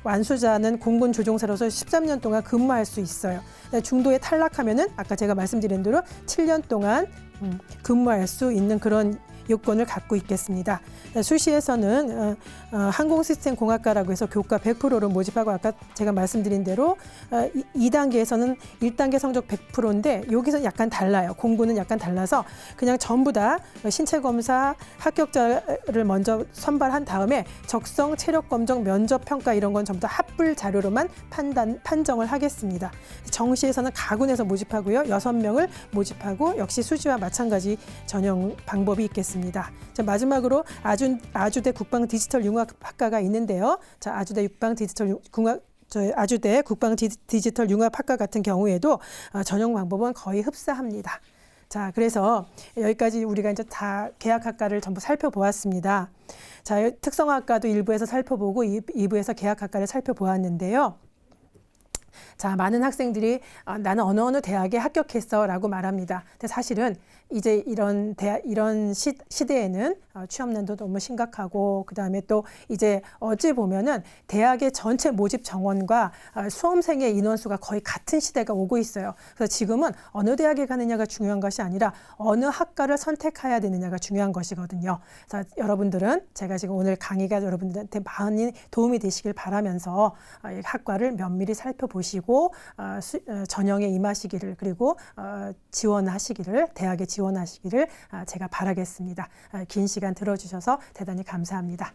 완수자는 공군 조종사로서 13년 동안 근무할 수 있어요. 중도에 탈락하면은 아까 제가 말씀드린 대로 7년 동안 근무할 수 있는 그런 요건을 갖고 있겠습니다. 수시에서는 항공시스템공학과라고 해서 교과 100%로 모집하고 아까 제가 말씀드린 대로 2단계에서는 1단계 성적 100%인데 여기서 약간 달라요. 공부는 약간 달라서 그냥 전부 다 신체검사 합격자를 먼저 선발한 다음에 적성, 체력검정, 면접평가 이런 건 전부 다 합불 자료로만 판정을 하겠습니다. 정시에서는 가군에서 모집하고요. 6명을 모집하고 역시 수시와 마찬가지 전형 방법이 있겠습니다. 자, 마지막으로 아주대 국방 디지털 융합학과가 있는데요. 자, 아주대 국방 디지털 융합학과 같은 경우에도 전형 방법은 거의 흡사합니다. 자, 그래서 여기까지 우리가 이제 다 계약학과를 전부 살펴보았습니다. 자, 특성학과도 1부에서 살펴보고 2부에서 계약학과를 살펴보았는데요. 자, 많은 학생들이 나는 어느 대학에 합격했어라고 말합니다. 근데 사실은 이제 이런 시대에는 취업난도 너무 심각하고 그다음에 또 이제 어찌 보면은 대학의 전체 모집 정원과 수험생의 인원수가 거의 같은 시대가 오고 있어요. 그래서 지금은 어느 대학에 가느냐가 중요한 것이 아니라 어느 학과를 선택해야 되느냐가 중요한 것이거든요. 그래서 여러분들은 제가 지금 오늘 강의가 여러분들한테 많이 도움이 되시길 바라면서 학과를 면밀히 살펴보시고 전형에 임하시기를 그리고 지원하시기를 대학에 지원하시기를 제가 바라겠습니다. 긴 시간 들어주셔서 대단히 감사합니다.